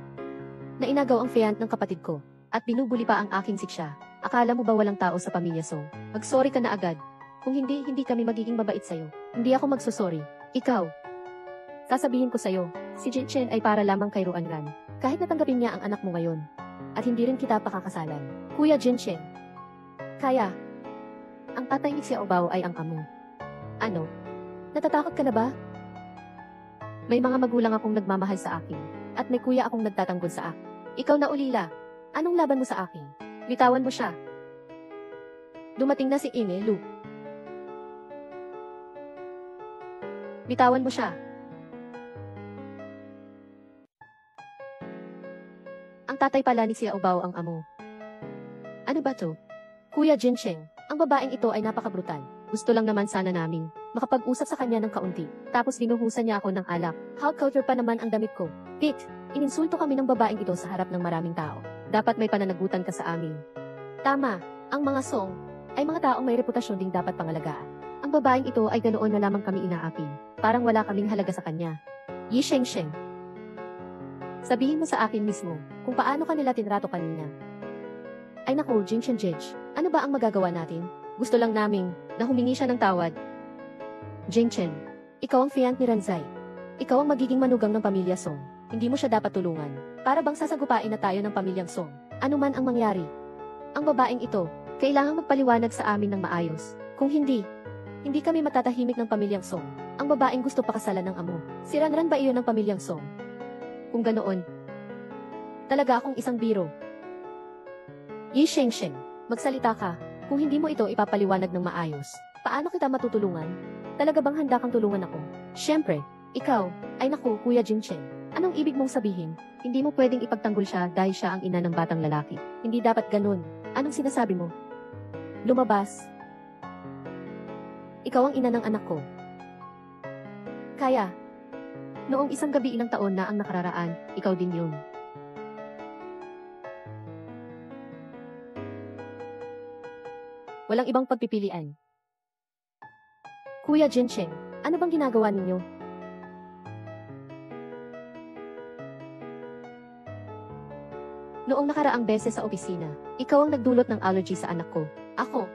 A: Na inagaw ang fiancé ng kapatid ko. At binubuli pa ang aking siksya. Akala mo ba walang tao sa pamilya Song? Mag-sorry ka na agad. Kung hindi kami magiging mabait sa'yo. Hindi ako magsusorry. Ikaw. Sasabihin ko sa'yo, si Jin Chen ay para lamang kay Ruan Ran. Kahit natanggapin niya ang anak mo ngayon. At hindi rin kita pakakasalan. Kuya Jin Chen. Kaya. Ang tatay ni Xiao Bao ay ang amo. Ano? Natatakot ka na ba? May mga magulang akong nagmamahal sa akin. At may kuya akong nagtatanggol sa akin. Ikaw na ulila. Anong laban mo sa akin? Bitawan mo siya. Dumating na si Ine Lu. Bitawan mo siya. Ang tatay pala ni Xiao Bao ang amo. Ano ba to? Kuya Jincheng, ang babaeng ito ay napakabrutal. Gusto lang naman sana naming makapag-usap sa kanya ng kaunti. Tapos binuhusan niya ako ng alak. How culture pa naman ang damit ko. Pete, ininsulto kami ng babaeng ito sa harap ng maraming tao. Dapat may pananagutan ka sa amin. Tama, ang mga Song ay mga taong may reputasyon ding dapat pangalagaan. Ang babaeng ito ay ganoon na lamang kami inaapin. Parang wala kaming halaga sa kanya. Yi Shengsheng. Sabihin mo sa akin mismo kung paano kanila tinrato kanina. Ay naku, Jin Chen Jej, ano ba ang magagawa natin? Gusto lang naming na humingi siya ng tawad. Jin Chen, ikaw ang fiancé ni Ranzai. Ikaw ang magiging manugang ng pamilya Song. Hindi mo siya dapat tulungan. Para bang sasagupain na tayo ng pamilyang Song. Ano man ang mangyari. Ang babaeng ito, kailangang magpaliwanag sa amin ng maayos. Kung hindi kami matatahimik ng pamilyang Song. Ang babaeng gusto pakasalan ng amo. Si Ranran ba iyon ng pamilyang Song? Kung ganoon, talaga akong isang biro. Yi Shengsheng, magsalita ka. Kung hindi mo ito ipapaliwanag ng maayos, paano kita matutulungan? Talaga bang handa kang tulungan ako? Siyempre, ikaw, ay naku, Kuya Jincheng. Anong ibig mong sabihin? Hindi mo pwedeng ipagtanggol siya dahil siya ang ina ng batang lalaki. Hindi dapat ganun. Anong sinasabi mo? Lumabas. Ikaw ang ina ng anak ko. Kaya, noong isang gabi ilang taon na ang nakararaan, ikaw din yun. Walang ibang pagpipilian. Kuya Jincheng, ano bang ginagawa ninyo? Noong nakaraang beses sa opisina, ikaw ang nagdulot ng allergy sa anak ko. Ako.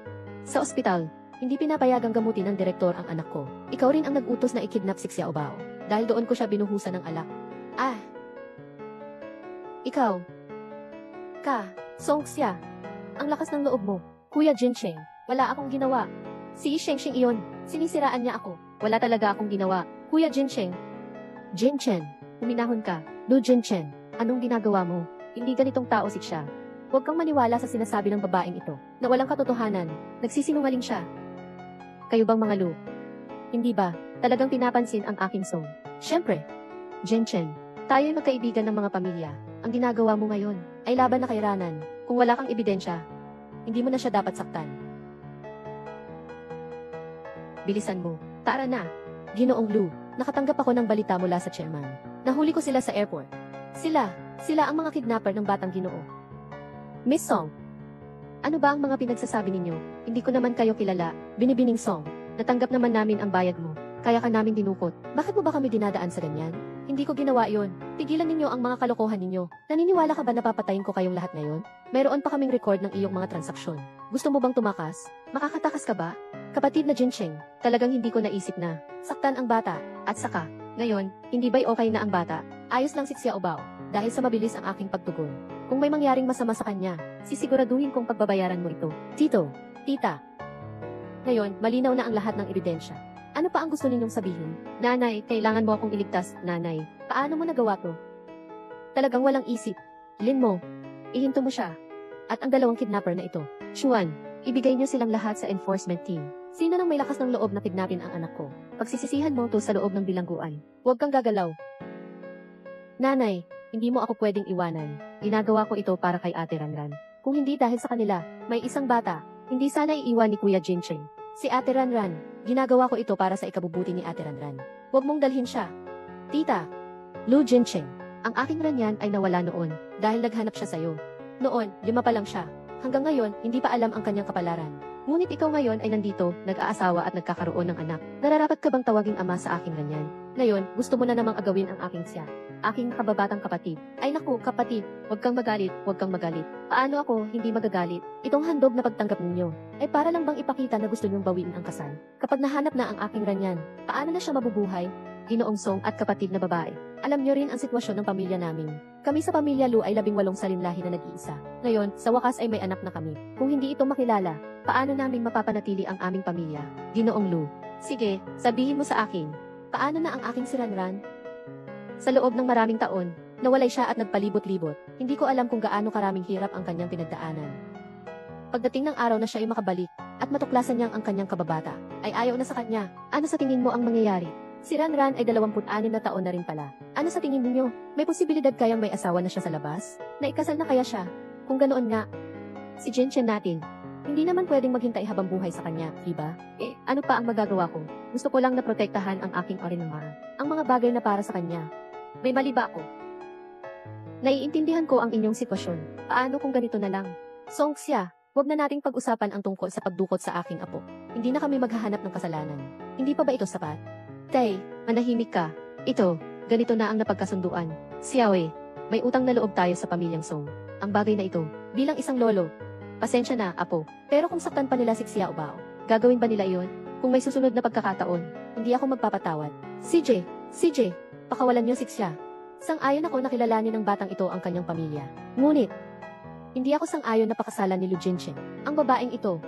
A: Sa ospital, hindi pinapayagang gamutin ng direktor ang anak ko. Ikaw rin ang nag-utos na ikidnap si Xiaobao. Dahil doon ko siya binuhusan ng alak. Ah! Ikaw! Song Xia! Ang lakas ng loob mo. Kuya Jincheng, wala akong ginawa. Si Shengsheng iyon, sinisiraan niya ako. Wala talaga akong ginawa. Kuya Jincheng! Jinchen, huminahon ka. Lu Jinchen, anong ginagawa mo? Hindi ganitong tao si Xia. Huwag kang maniwala sa sinasabi ng babaeng ito, na walang katotohanan. Nagsisinungaling siya. Kayo bang mga Lu? Hindi ba? Talagang pinapansin ang aking Song. Siyempre. Jinchen, tayo'y magkaibigan ng mga pamilya. Ang ginagawa mo ngayon ay laban na kay Ranan. Kung wala kang ebidensya, hindi mo na siya dapat saktan. Bilisan mo. Tara na. Ginoong Lu, nakatanggap ako ng balita mula sa chairman. Nahuli ko sila sa airport. Sila ang mga kidnapper ng batang Ginoo. Miss Song, ano ba ang mga pinagsasabi ninyo? Hindi ko naman kayo kilala. Binibining Song, natanggap naman namin ang bayad mo. Kaya ka namin dinukot. Bakit mo ba kami dinadaan sa ganyan? Hindi ko ginawa yon. Tigilan ninyo ang mga kalokohan ninyo. Naniniwala ka ba na papatayin ko kayong lahat ngayon? Mayroon pa kaming record ng iyong mga transaksyon. Gusto mo bang tumakas? Makakatakas ka ba? Kapatid na Jincheng, talagang hindi ko naisip na saktan ang bata. At saka, ngayon, hindi ba'y okay na ang bata? Ayos lang si Xiaobao, dahil sa mabilis ang aking pagtugon. Kung may mangyaring masama sa kanya, sisiguraduhin kong pagbabayaran mo ito. Tito, tita. Ngayon, malinaw na ang lahat ng ebidensya. Ano pa ang gusto ninyong sabihin? Nanay, kailangan mo akong iligtas, nanay. Paano mo nagawa to? Talagang walang isip. Lin mo, ihinto mo siya. At ang dalawang kidnapper na ito. Xuan, ibigay niyo silang lahat sa enforcement team. Sino nang may lakas ng loob na kidnapin ang anak ko? Pagsisisihan mo to sa loob ng bilangguan. Huwag kang gagalaw. Nanay, hindi mo ako pwedeng iwanan. Ginagawa ko ito para kay Ate Ranran. Kung hindi dahil sa kanila, may isang bata. Hindi sana iiwan ni Kuya Jincheng. Si Ate Ranran, ginagawa ko ito para sa ikabubuti ni Ate Ranran. Huwag mong dalhin siya. Tita, Lu Jincheng, ang aking ranyan ay nawala noon dahil naghanap siya sa'yo. Noon, 5 pa lang siya. Hanggang ngayon, hindi pa alam ang kanyang kapalaran. Ngunit ikaw ngayon ay nandito, nag-aasawa at nagkakaroon ng anak. Nararapat ka bang tawaging ama sa aking ranyan? Ngayon, gusto mo na namang agawin ang aking siya. Aking nakababatang kapatid. Ay naku, kapatid, huwag kang magalit, huwag kang magalit. Paano ako hindi magagalit? Itong handog na pagtanggap ninyo, ay para lang bang ipakita na gusto niyong bawiin ang kasal? Kapag nahanap na ang aking ranyan, paano na siya mabubuhay? Ginoong Song at kapatid na babae. Alam niyo rin ang sitwasyon ng pamilya namin. Kami sa pamilya Lu ay 18 salinlahi na nag-iisa. Ngayon, sa wakas ay may anak na kami. Kung hindi ito makilala, paano namin mapapanatili ang aming pamilya? Ginoong Lu. Sige, sabihin mo sa akin. Paano na ang aking si Ranran? Sa loob ng maraming taon, nawalay siya at nagpalibot-libot. Hindi ko alam kung gaano karaming hirap ang kanyang pinagdaanan. Pagdating ng araw na siya ay makabalik, at matuklasan niyang ang kanyang kababata, ay ayaw na sa kanya. Ano sa tingin mo ang mangyayari? Si Ranran ay 26 na taon na rin pala. Ano sa tingin niyo? May posibilidad kayang may asawa na siya sa labas? Naikasal na kaya siya? Kung ganoon nga, si Jinchen natin, hindi naman pwedeng maghintay habang buhay sa kanya, diba? Ano pa ang magagawa ko? Gusto ko lang na protektahan ang aking Orinmar. Ang mga bagay na para sa kanya. May mali ba ako? Naiintindihan ko ang inyong sitwasyon. Paano kung ganito na lang? Song Xia, huwag na nating pag-usapan ang tungkol sa pagdukot sa aking apo. Hindi na kami maghahanap ng kasalanan. Hindi pa ba ito sapat? Tay, manahimik ka. Ito, ganito na ang napagkasunduan. Xiaoe, may utang na loob tayo sa pamilyang Song. Ang bagay na ito, bilang isang lolo. Pasensya na, apo. Pero kung saktan pa nila si Xiaobao, gagawin ba nila iyon? Kung may susunod na pagkakataon, hindi ako magpapatawad. CJ, pakawalan niyo si Xia. Sang-ayon ako na kilalanin ng batang ito ang kanyang pamilya. Ngunit, hindi ako sang-ayon na pakasalan ni Lu Jincheng. Ang babaeng ito,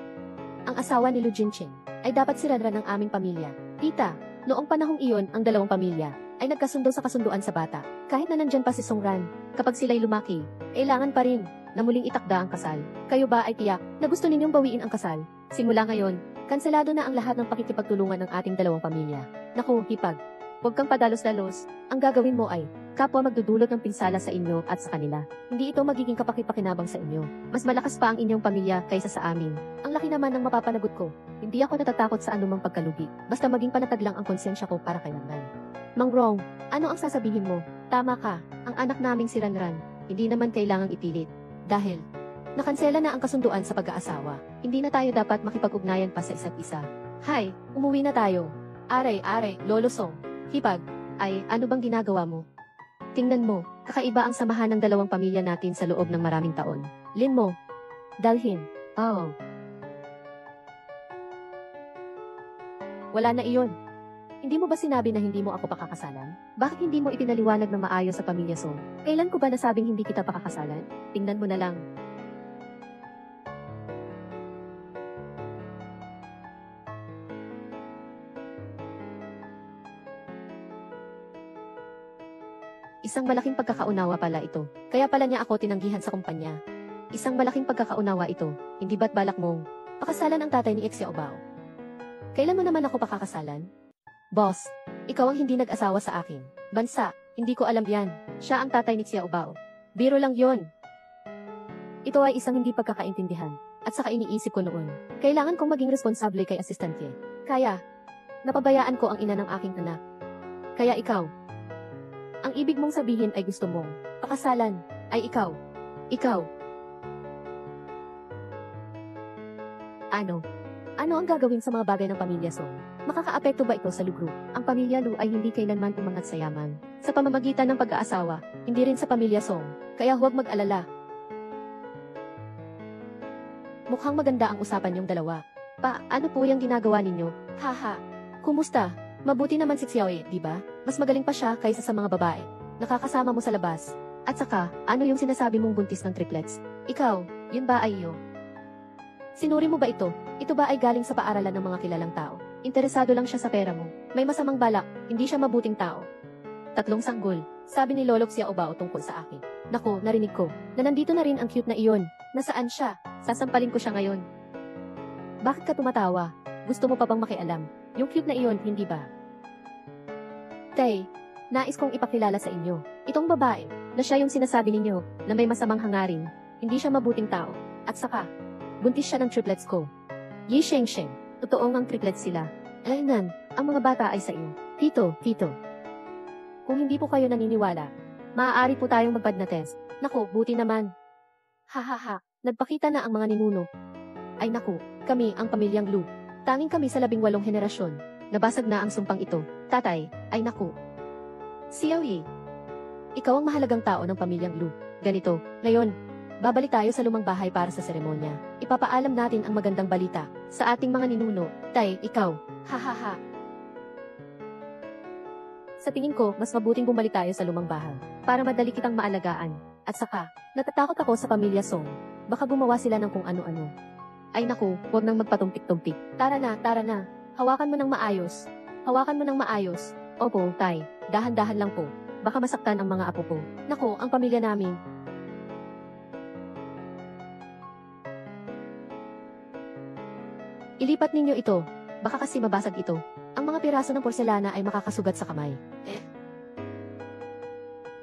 A: ang asawa ni Lu Jincheng, ay dapat si Ranran ng aming pamilya. Tita, noong panahong iyon, ang dalawang pamilya ay nagkasundo sa kasunduan sa bata. Kahit na nandyan pa si Song Ran, kapag sila'y lumaki, kailangan pa rin na muling itakda ang kasal. Kayo ba ay tiyak na gusto ninyong bawiin ang kasal? Simula ngayon, kanselado na ang lahat ng pakikipagtulungan ng ating dalawang pamilya. Naku, hipag. Huwag kang padalos-dalos. Ang gagawin mo ay, kapwa magdudulot ng pinsala sa inyo at sa kanila. Hindi ito magiging kapakipakinabang sa inyo. Mas malakas pa ang inyong pamilya kaysa sa amin. Ang laki naman ng mapapanagot ko. Hindi ako natatakot sa anumang pagkalugi. Basta maging panatag lang ang konsensya ko para kay Ranran. Mang Rong, ano ang sasabihin mo? Tama ka, ang anak naming si Ranran. Hindi naman kailangang ipilit. Dahil, nakansela na ang kasunduan sa pag-aasawa. Hindi na tayo dapat makipag-ugnayan pa sa isa't isa. Hay, umuwi na tayo. Aray, Lolo Song. Hipag, ay, ano bang ginagawa mo? Tingnan mo, kakaiba ang samahan ng dalawang pamilya natin sa loob ng maraming taon. Lin mo, dalhin. Oh. Wala na iyon. Hindi mo ba sinabi na hindi mo ako pakakasalan? Bakit hindi mo ipinaliwanag ng maayos sa pamilya Song? Kailan ko ba nasabing hindi kita pakakasalan? Tingnan mo na lang. Isang malaking pagkakaunawa pala ito. Kaya pala niya ako tinanggihan sa kumpanya. Isang malaking pagkakaunawa ito. Hindi ba't balak mong pakasalan ang tatay ni Xiao Bao? Kailan mo naman ako pakakasalan? Boss, ikaw ang hindi nag-asawa sa akin. Bansa, hindi ko alam yan. Siya ang tatay ni Xiao Bao. Biro lang yon. Ito ay isang hindi pagkakaintindihan. At saka iniisip ko noon, kailangan kong maging responsable kay Assistant Ye. Kaya, napabayaan ko ang ina ng aking anak. Kaya ikaw, ang ibig mong sabihin ay gusto mong pakasalan ay ikaw. Ikaw. Ano? Ano ang gagawin sa mga bagay ng pamilya Song? Makakaapekto ba ito sa Lu Group? Ang pamilya Lu ay hindi kailanman umangat sa yaman. Sa pamamagitan ng pag-aasawa, hindi rin sa pamilya Song. Kaya huwag mag-alala. Mukhang maganda ang usapan yung dalawa. Ano po yung ginagawa ninyo? Haha. Kumusta? Mabuti naman si Xiaoye, di ba? Mas magaling pa siya kaysa sa mga babae. Nakakasama mo sa labas. At saka, ano yung sinasabi mong buntis ng triplets? Ikaw, yun ba ay iyo? Sinuri mo ba ito? Ito ba ay galing sa paaralan ng mga kilalang tao? Interesado lang siya sa pera mo. May masamang balak, hindi siya mabuting tao. 3 sanggol, sabi ni Lolo Xiao Bao tungkol sa akin. Naku, narinig ko, na nandito na rin ang cute na iyon. Nasaan siya? Sasampalin ko siya ngayon. Bakit ka tumatawa? Gusto mo pa bang makialam? Yung cute na iyon, hindi ba? Tay, nais kong ipakilala sa inyo. Itong babae, na siya yung sinasabi ninyo, na may masamang hangarin, hindi siya mabuting tao. At saka, buntis siya ng triplets ko. Yi Shengsheng, totoo ngang triplets sila. Nan, ang mga bata ay sa iyo. Tito. Kung hindi po kayo naniniwala, maaari po tayong magpad na test. Naku, buti naman. Hahaha, nagpakita na ang mga ninuno. Ay naku, kami ang pamilyang Lu. Tanging kami sa 18 henerasyon. Nabasag na ang sumpang ito. Tatay, ay naku. Xiaoyi, ikaw ang mahalagang tao ng pamilyang Lu. Ganito, ngayon, babalik tayo sa lumang bahay para sa seremonya. Ipapaalam natin ang magandang balita sa ating mga ninuno. Tay, ikaw. Hahaha. Sa tingin ko, mas mabuting bumalik tayo sa lumang bahay para madali kitang maalagaan. At saka, natatakot ako sa pamilya Song. Baka gumawa sila ng kung ano-ano. Ay naku, huwag nang magpatumpik-tumpik. Tara na. Hawakan mo ng maayos. Opo, tay. Dahan-dahan lang po. Baka masaktan ang mga apo ko. Naku, ang pamilya namin. Ilipat ninyo ito. Baka kasi mabasag ito. Ang mga piraso ng porselana ay makakasugat sa kamay.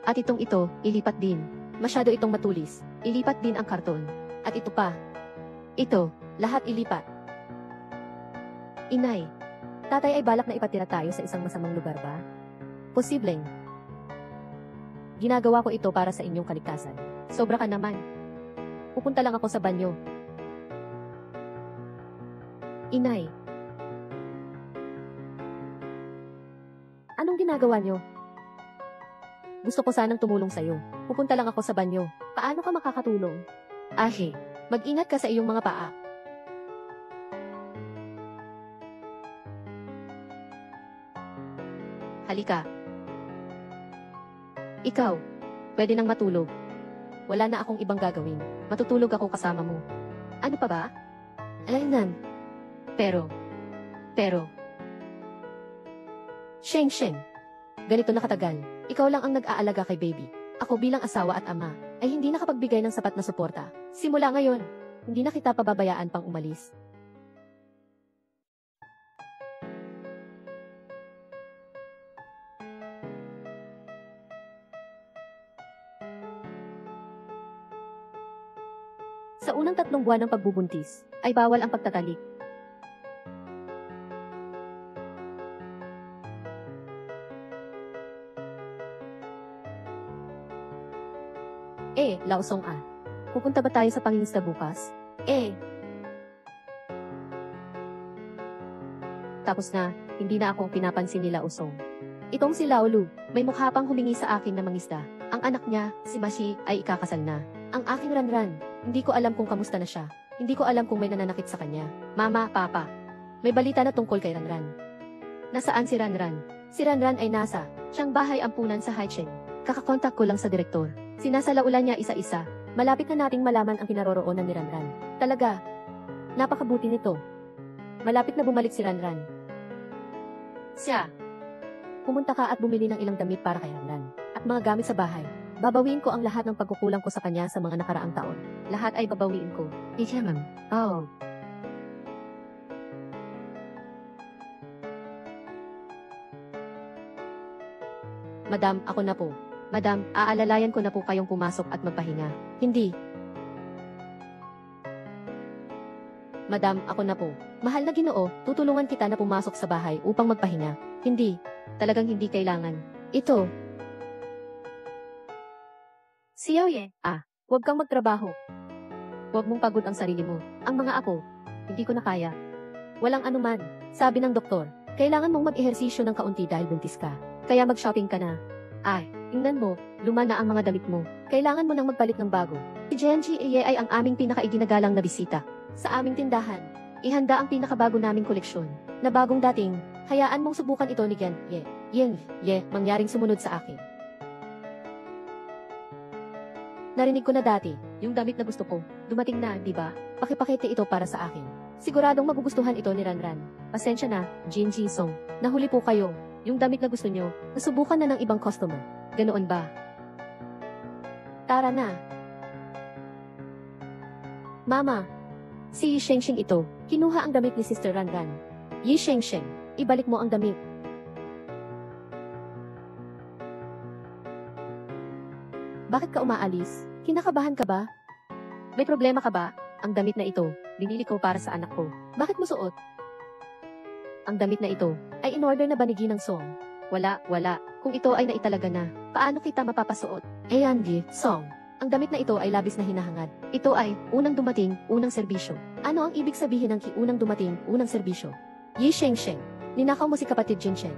A: At itong ito, ilipat din. Masyado itong matulis. Ilipat din ang karton. At ito pa. Ito, lahat ilipat. Inay, tatay ay balak na ipatira tayo sa isang masamang lugar ba? Posibleng. Ginagawa ko ito para sa inyong kaligtasan. Sobra ka naman. Pupunta lang ako sa banyo. Inay. Anong ginagawa nyo? Gusto ko sanang tumulong sa'yo. Pupunta lang ako sa banyo. Paano ka makakatulong? Ahe, mag-ingat ka sa iyong mga paa. Halika. Ikaw, pwede nang matulog. Wala na akong ibang gagawin. Matutulog ako kasama mo. Ano pa ba? Nan. Pero. Sheng. Ganito na katagal. Ikaw lang ang nag-aalaga kay baby. Ako bilang asawa at ama, ay hindi nakapagbigay ng sapat na suporta. Simula ngayon, hindi na kita pababayaan pang umalis. Sa unang 3 buwan ng pagbubuntis, ay bawal ang pagtatalik. Laosong pupunta ba tayo sa pangingisda bukas? Tapos na, hindi na ako pinapansin nila Usong. Itong si Laolu, may mukha pang humingi sa akin na mangisda. Ang anak niya, si Mashi, ay ikakasal na. Ang aking Ranran, hindi ko alam kung kamusta na siya. Hindi ko alam kung may nananakit sa kanya. Mama, Papa, may balita na tungkol kay Ranran. Nasaan si Ranran? Si Ranran ay nasa siyang bahay ampunan sa Haicheng. Kakakontak ko lang sa direktor. Sinasalaulan niya isa-isa. Malapit na nating malaman ang kinaroroonan ni Ranran. Talaga. Napakabuti nito. Malapit na bumalik si Ranran. Siya. Pumunta ka at bumili ng ilang damit para kay Ranran. At mga gamit sa bahay. Babawiin ko ang lahat ng pagkukulang ko sa kanya sa mga nakaraang taon. Lahat ay babawiin ko. Ma'am. Oh. Madam, ako na po. Madam, aalalayan ko na po kayong pumasok at magpahinga. Hindi. Madam, ako na po. Mahal na Ginoo, tutulungan kita na pumasok sa bahay upang magpahinga. Hindi. Talagang hindi kailangan. Ito. Xiaoye, huwag kang magtrabaho. Huwag mong pagod ang sarili mo. Ang mga ako, hindi ko na kaya. Walang anuman, sabi ng doktor. Kailangan mong mag-ehersisyo ng kaunti dahil buntis ka. Kaya mag-shopping ka na. Tingnan mo, luma na ang mga damit mo. Kailangan mo nang magpalit ng bago. Si Genji Iye ay ang aming pinakaiginagalang na bisita. Sa aming tindahan, ihanda ang pinakabago naming koleksyon. Na bagong dating, hayaan mong subukan ito ni Gen Ye, mangyaring sumunod sa akin. Narinig ko na dati, yung damit na gusto ko. Dumating na, di ba? Pakipakete ito para sa akin. Siguradong magugustuhan ito ni Ranran. Pasensya na, Jin Ji-song. Nahuli po kayo. Yung damit na gusto nyo, nasubukan na ng ibang customer. Ganoon ba? Tara na. Mama, si Yi Shengsheng ito. Kinuha ang damit ni Sister Ranran. Yi Shengsheng, ibalik mo ang damit. Bakit ka umaalis? Kinakabahan ka ba? May problema ka ba? Ang damit na ito, binili ko para sa anak ko. Bakit mo suot? Ang damit na ito, ay in-order na ba ni Ginang Song? Wala. Kung ito ay naitalaga na, paano kita mapapasuot? Song. Ang damit na ito ay labis na hinahangad. Ito ay, unang dumating, unang serbisyo. Ano ang ibig sabihin ng unang dumating, unang serbisyo? Yi Shengsheng, ninakaw mo si kapatid Jinchen.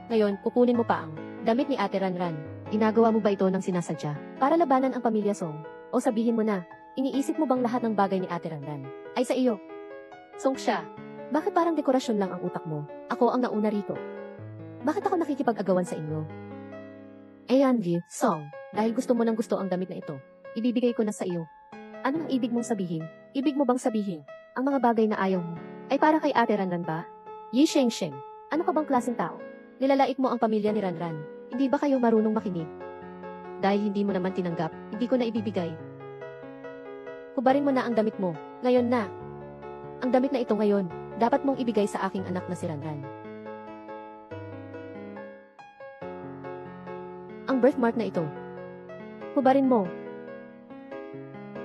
A: Ngayon, kukunin mo pa ang damit ni Ate Ranran. Ginagawa mo ba ito ng sinasadya? Para labanan ang pamilya Song? O sabihin mo na, iniisip mo bang lahat ng bagay ni Ate Ranran ay sa iyo? Song siya. Bakit parang dekorasyon lang ang utak mo? Ako ang nauna rito. Bakit ako nakikipag-agawan sa inyo? Song, dahil gusto mo ng gusto ang damit na ito, ibibigay ko na sa iyo. Ano ang ibig mong sabihin? Ibig mo bang sabihin, ang mga bagay na ayaw mo, ay para kay Ate Ranran ba? Yi Shengsheng, ano ka bang klaseng tao? Nilalait mo ang pamilya ni Ranran. Hindi ba kayo marunong makinig? Dahil hindi mo naman tinanggap, hindi ko na ibibigay. Hubarin mo na ang damit mo, ngayon na. Ang damit na ito ngayon, dapat mong ibigay sa aking anak na si Ranran. Ang birthmark na ito. Hubarin mo.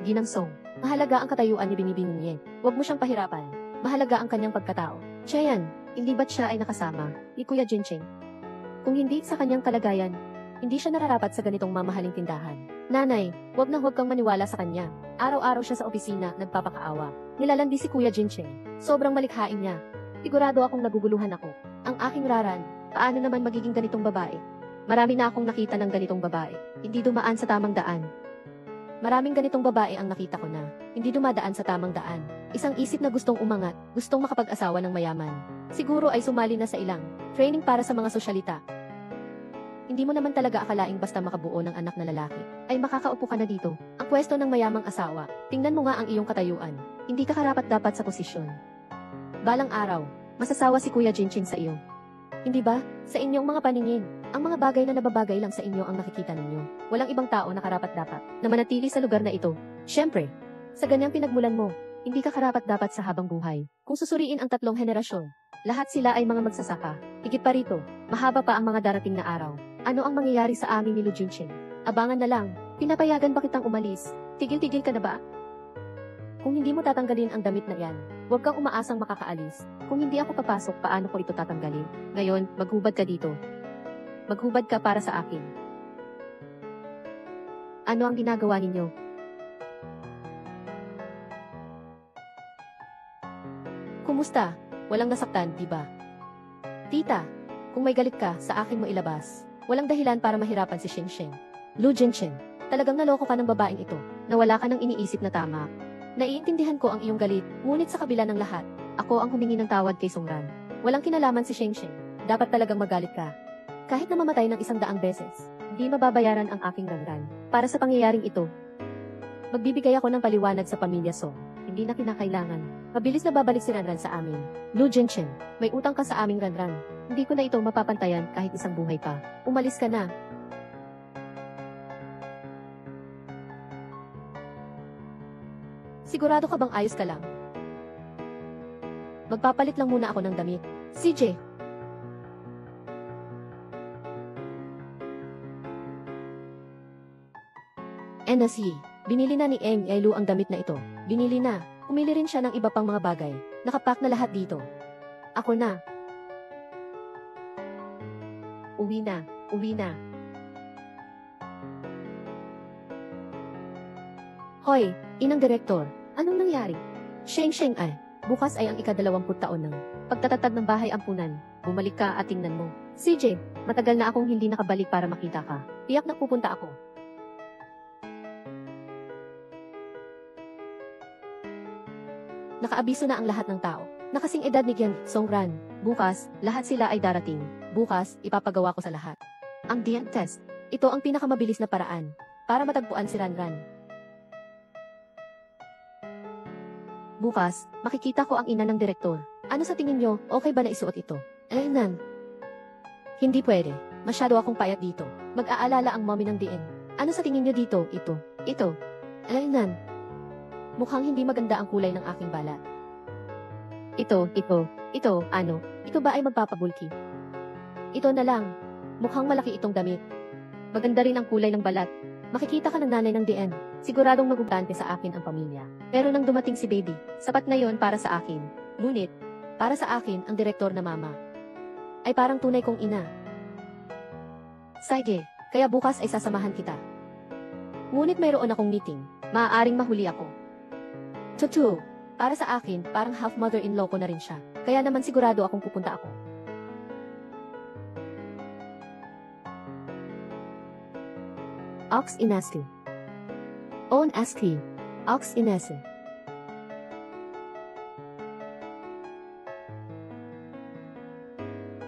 A: Ginang Song, mahalaga ang katayuan ni Binibining Ye. Huwag mo siyang pahirapan. Mahalaga ang kanyang pagkatao. Siya yan, hindi ba't siya ay nakasama ni Kuya Jincheng? Kung hindi sa kanyang kalagayan, hindi siya nararapat sa ganitong mamahaling tindahan. Nanay, huwag kang maniwala sa kanya. Araw-araw siya sa opisina, nagpapakaawa. Nilalandi si Kuya Jincheng. Sobrang malikhain niya. Sigurado akong naguguluhan ako. Ang aking Raran, paano naman magiging ganitong babae? Marami na akong nakita ng ganitong babae. Hindi dumaan sa tamang daan. Maraming ganitong babae ang nakita ko na. Hindi dumadaan sa tamang daan. Isang isip na gustong umangat, gustong makapag-asawa ng mayaman. Siguro ay sumali na sa ilang training para sa mga sosyalita. Hindi mo naman talaga akalaing basta makabuo ng anak na lalaki, ay makakaupo ka na dito. Ang pwesto ng mayamang asawa, tingnan mo nga ang iyong katayuan. Hindi ka karapat-dapat sa posisyon. Balang araw, masasawa si Kuya Jincheng sa iyo. Hindi ba? Sa inyong mga paningin, ang mga bagay na nababagay lang sa inyo ang nakikita ninyo. Walang ibang tao na karapat-dapat na manatili sa lugar na ito. Siyempre, sa ganyang pinagmulan mo, hindi ka karapat-dapat sa habang buhay. Kung susuriin ang 3 henerasyon, lahat sila ay mga magsasaka. Higit pa rito, mahaba pa ang mga darating na araw. Ano ang mangyayari sa amin ni Lu Jincheng? Abangan na lang. Pinapayagan ba kitang umalis? Tigil-tigil ka na ba? Kung hindi mo tatanggalin ang damit na yan, huwag kang umaasang makakaalis. Kung hindi ako papasok, paano ko ito tatanggalin? Ngayon, maghubad ka dito. Maghubad ka para sa akin. Ano ang ginagawa ninyo? Kumusta? Walang nasaktan, di ba? Tita, kung may galit ka, sa akin mo ilabas. Walang dahilan para mahirapan si Shengsheng. Lu Jincheng, talagang naloko ka ng babaeng ito, na wala ka nang iniisip na tama. Naiintindihan ko ang iyong galit, ngunit sa kabila ng lahat, ako ang humingi ng tawad kay Songran. Walang kinalaman si Shengsheng. dapat talagang magalit ka. Kahit na mamatay ng 100 beses, hindi mababayaran ang aking ranran. Para sa pangyayaring ito, magbibigay ako ng paliwanag sa pamilya Song. Hindi na kinakailangan. Mabilis na babalik si Ranran sa amin. Lu Jinchen, may utang ka sa aming Ranran. Hindi ko na ito mapapantayan kahit isang buhay pa. Umalis ka na. Sigurado ka bang ayos ka lang? Magpapalit lang muna ako ng damit. CJ! NSE, binili na ni Eng Ailu ang damit na ito. Binili na. Umili rin siya ng iba pang mga bagay. Nakapack na lahat dito. Ako na. Uwi na. Uwi na. Hoy, inang direktor. Anong nangyari? Sheng ay. Bukas ay ang ika-20 taon ng pagtatatag ng bahay ampunan. Bumalik ka at tingnan mo. CJ, matagal na akong hindi nakabalik para makita ka. Tiyak na pupunta ako. Nakaabiso na ang lahat ng tao. Nakasing edad ni Gian Songran. Bukas, lahat sila ay darating. Bukas, ipapagawa ko sa lahat ang DNA test. Ito ang pinakamabilis na paraan para matagpuan si Ranran. Bukas, makikita ko ang ina ng direktor. Ano sa tingin nyo, okay ba na isuot ito? Nan. Hindi pwede. Masyado akong payat dito. Mag-aalala ang mommy ng DN. Ano sa tingin nyo dito? Ito. Nan. Mukhang hindi maganda ang kulay ng aking balat. Ito, ano? Ito ba ay magpapabulki? Ito na lang. Mukhang malaki itong damit. Maganda rin ang kulay ng balat. Makikita ka ng nanay ng DN. Siguradong magugante sa akin ang pamilya. Pero nang dumating si baby, sapat na yon para sa akin. Ngunit, para sa akin, ang direktor na mama ay parang tunay kong ina. Sige, kaya bukas ay sasamahan kita. Ngunit mayroon akong meeting. Maaaring mahuli ako. Tutu, para sa akin, parang half mother-in-law ko na rin siya. Kaya naman sigurado akong pupunta ako. Ox Inaski. On Aski. Ox Inese.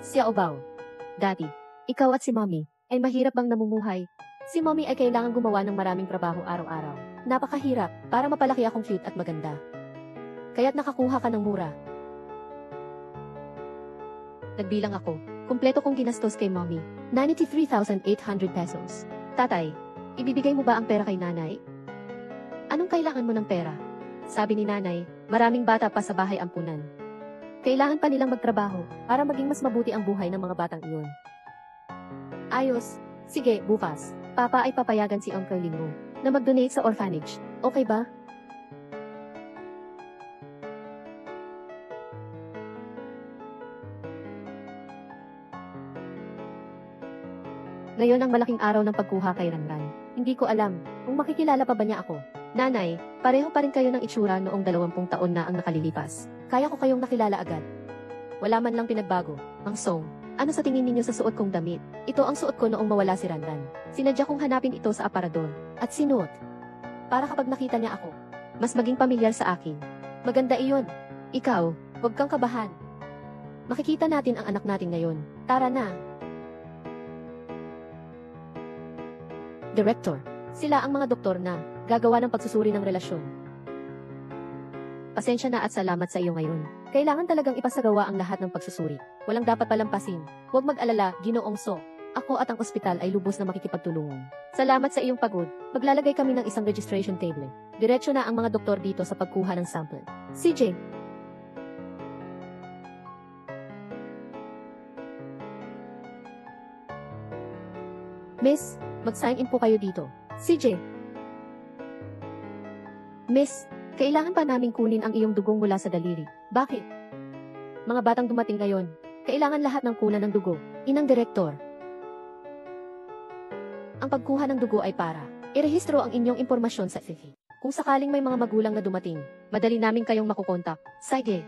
A: Xiaobao. Daddy, ikaw at si Mommy ay mahirap bang namumuhay? Si Mommy ay kailangan gumawa ng maraming trabaho araw-araw. Napakahirap para mapalaki akong cute at maganda. Kaya't nakakuha ka ng mura. Nagbilang ako. Kumpleto kong ginastos kay Mommy. 93,800 pesos. Tatay, ibibigay mo ba ang pera kay nanay? Anong kailangan mo ng pera? Sabi ni nanay, maraming bata pa sa bahay ampunan. Kailangan pa nilang magtrabaho para maging mas mabuti ang buhay ng mga batang iyon. Ayos. Sige, bukas. Papa ay papayagan si Uncle Ling mo na mag-donate sa orphanage. Okay ba? Ngayon ang malaking araw ng pagkuha kay Ranran. Hindi ko alam kung makikilala pa ba niya ako. Nanay, pareho pa rin kayo ng itsura noong 20 taon na ang nakalilipas. Kaya ko kayong nakilala agad. Wala man lang pinagbago. Ang Song, ano sa tingin ninyo sa suot kong damit? Ito ang suot ko noong mawala si Ranran. Sinadya kong hanapin ito sa aparador at sinuot. Para kapag nakita niya ako, mas maging pamilyar sa akin. Maganda iyon. Ikaw, huwag kang kabahan. Makikita natin ang anak natin ngayon. Tara na. Director, sila ang mga doktor na gagawa ng pagsusuri ng relasyon. Pasensya na at salamat sa iyo ngayon. Kailangan talagang ipasagawa ang lahat ng pagsusuri. Walang dapat palampasin. Huwag mag-alala, Ginoong So. Ako at ang ospital ay lubos na makikipagtulungan. Salamat sa iyong pagod. Maglalagay kami ng isang registration table. Diretso na ang mga doktor dito sa pagkuha ng sample. CJ. Miss, mag-sign in po kayo dito. CJ. Miss, kailangan pa naming kunin ang iyong dugong mula sa daliri. Bakit? Mga batang dumating ngayon, kailangan lahat ng kunan ng dugo. Inang direktor. Ang pagkuha ng dugo ay para irehistro ang inyong impormasyon sa CV. Kung sakaling may mga magulang na dumating, madali namin kayong makukontak. Sige.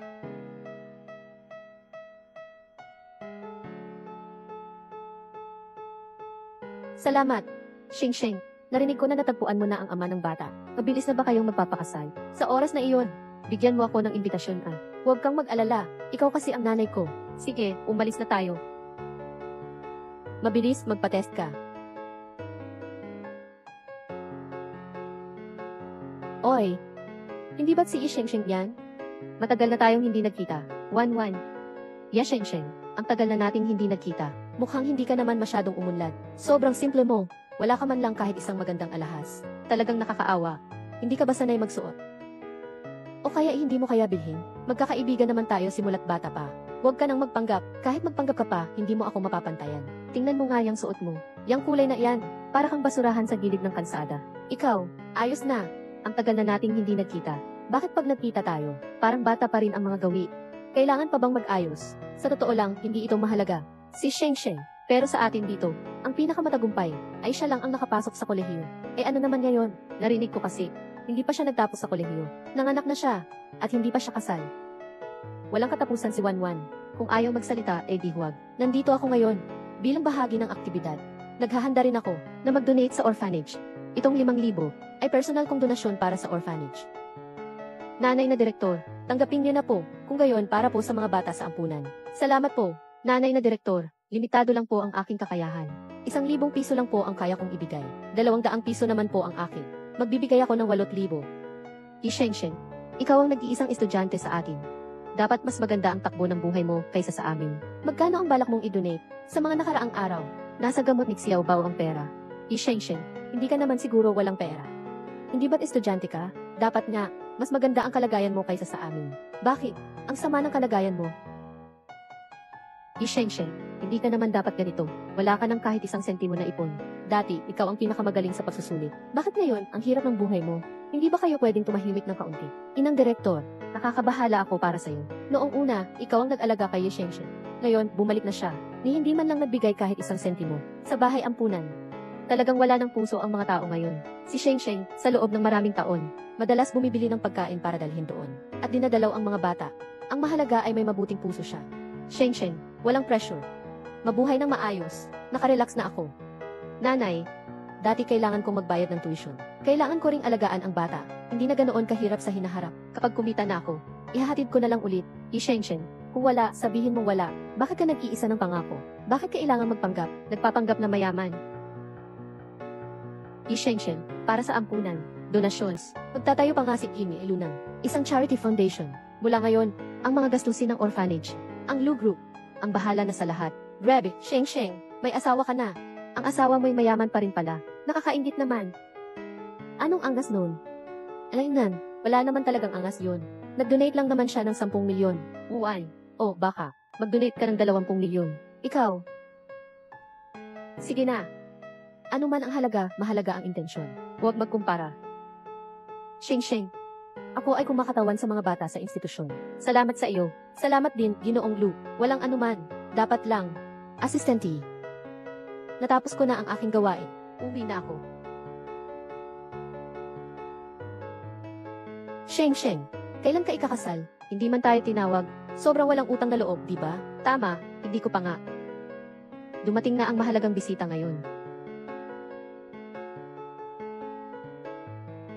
A: Salamat. Sheng. Narinig ko na natagpuan mo na ang ama ng bata. Mabilis na ba kayong magpapakasal? Sa oras na iyon, bigyan mo ako ng imbitasyon ka. Huwag kang mag-alala. Ikaw kasi ang nanay ko. Sige, umalis na tayo. Mabilis, magpa-test ka. Oy, hindi ba't si Sheng yan? Matagal na tayong hindi nagkita. 1-1. Yeah, Sheng. Ang tagal na nating hindi nagkita. Mukhang hindi ka naman masyadong umunlad. Sobrang simple mo. Wala ka man lang kahit isang magandang alahas. Talagang nakakaawa. Hindi ka ba sanay magsuot? O kaya hindi mo kaya bilhin? Magkakaibigan naman tayo simula't bata pa. Huwag ka nang magpanggap. Kahit magpanggap ka pa, hindi mo ako mapapantayan. Tingnan mo nga yung suot mo. Yang kulay na iyan, para kang basurahan sa gilid ng kalsada. Ikaw, ayos na. Ang tagal na nating hindi nagkita. Bakit pag nagkita tayo, parang bata pa rin ang mga gawi? Kailangan pa bang mag-ayos? Sa totoo lang, hindi ito mahalaga. Si Sheng. Pero sa atin dito, ang pinakamatagumpay ay siya lang ang nakapasok sa kolehiyo. Eh ano naman ngayon? Narinig ko kasi, hindi pa siya nagtapos sa kolehiyo. Nanganak na siya, at hindi pa siya kasal. Walang katapusan si Wanwan. Kung ayaw magsalita, eh di huwag. Nandito ako ngayon, bilang bahagi ng aktibidad. Naghahanda rin ako na mag-donate sa orphanage. Itong 5,000 ay personal kong donasyon para sa orphanage. Nanay na Direktor, tanggapin niyo na po, kung gayon para po sa mga bata sa ampunan. Salamat po, Nanay na Direktor, limitado lang po ang aking kakayahan. 1,000 piso lang po ang kaya kong ibigay. 200 piso naman po ang akin. Magbibigay ako ng 8,000. Sheng, ikaw ang nag-iisang estudyante sa atin. Dapat mas maganda ang takbo ng buhay mo kaysa sa amin. Magkano ang balak mong i-donate? Sa mga nakaraang araw, nasa gamot ni Xiaobao ang pera. Sheng, hindi ka naman siguro walang pera. Hindi ba't estudyante ka? Dapat nga, mas maganda ang kalagayan mo kaysa sa amin. Bakit? Ang sama ng kalagayan mo. Sheng, hindi ka naman dapat ganito. Wala ka ng kahit 1 sentimo na ipon. Dati, ikaw ang pinakamagaling sa pagsusulit. Bakit ngayon, ang hirap ng buhay mo? Hindi ba kayo pwedeng tumahimik ng kaunti? Inang Direktor, nakakabahala ako para sa'yo. Noong una, ikaw ang nag-alaga kay Sheng. Ngayon, bumalik na siya. Ni hindi man lang nagbigay kahit 1 sentimo. Sa bahay ampunan. Talagang wala ng puso ang mga tao ngayon. Si Sheng, sa loob ng maraming taon, madalas bumibili ng pagkain para dalhin doon. At dinadalaw ang mga bata. Ang mahalaga ay may mabuting puso siya. Sheng, walang pressure. Mabuhay ng maayos. Nakarelax na ako. Nanay, dati kailangan kong magbayad ng tuition. Kailangan ko ring alagaan ang bata. Hindi na ganoon kahirap sa hinaharap. Kapag kumita na ako, ihahatid ko na lang ulit. Sheng, kung wala, sabihin mong wala. Bakit ka nag-iisa ng pangako? Bakit kailangan magpanggap? Nagpapanggap na mayaman. Sheng, para sa ampunan, donations. Magtatayo pa nga si Kimi Lunang, isang charity foundation. Mula ngayon, ang mga gastusin ng orphanage, ang Lu Group, ang bahala na sa lahat. Grabe, Sheng, may asawa ka na. Ang asawa mo'y mayaman pa rin pala. Nakakaingit naman. Anong angas nun? Alaynan, wala naman talagang angas yun. Nag-donate lang naman siya ng 10 milyon. Uy, baka, mag-donate ka ng 20 milyon. Ikaw? Sige na. Ano man ang halaga, mahalaga ang intensyon. Huwag magkumpara. Sheng, ako ay kumakatawan sa mga bata sa institusyon. Salamat sa iyo. Salamat din, Ginoong Lu. Walang anuman. Dapat lang. Asistente. Natapos ko na ang aking gawain. Uwi na ako. Sheng, kailan ka ikakasal? Hindi man tayo tinawag. Sobrang walang utang na loob, di ba? Tama, hindi ko pa nga. Dumating na ang mahalagang bisita ngayon.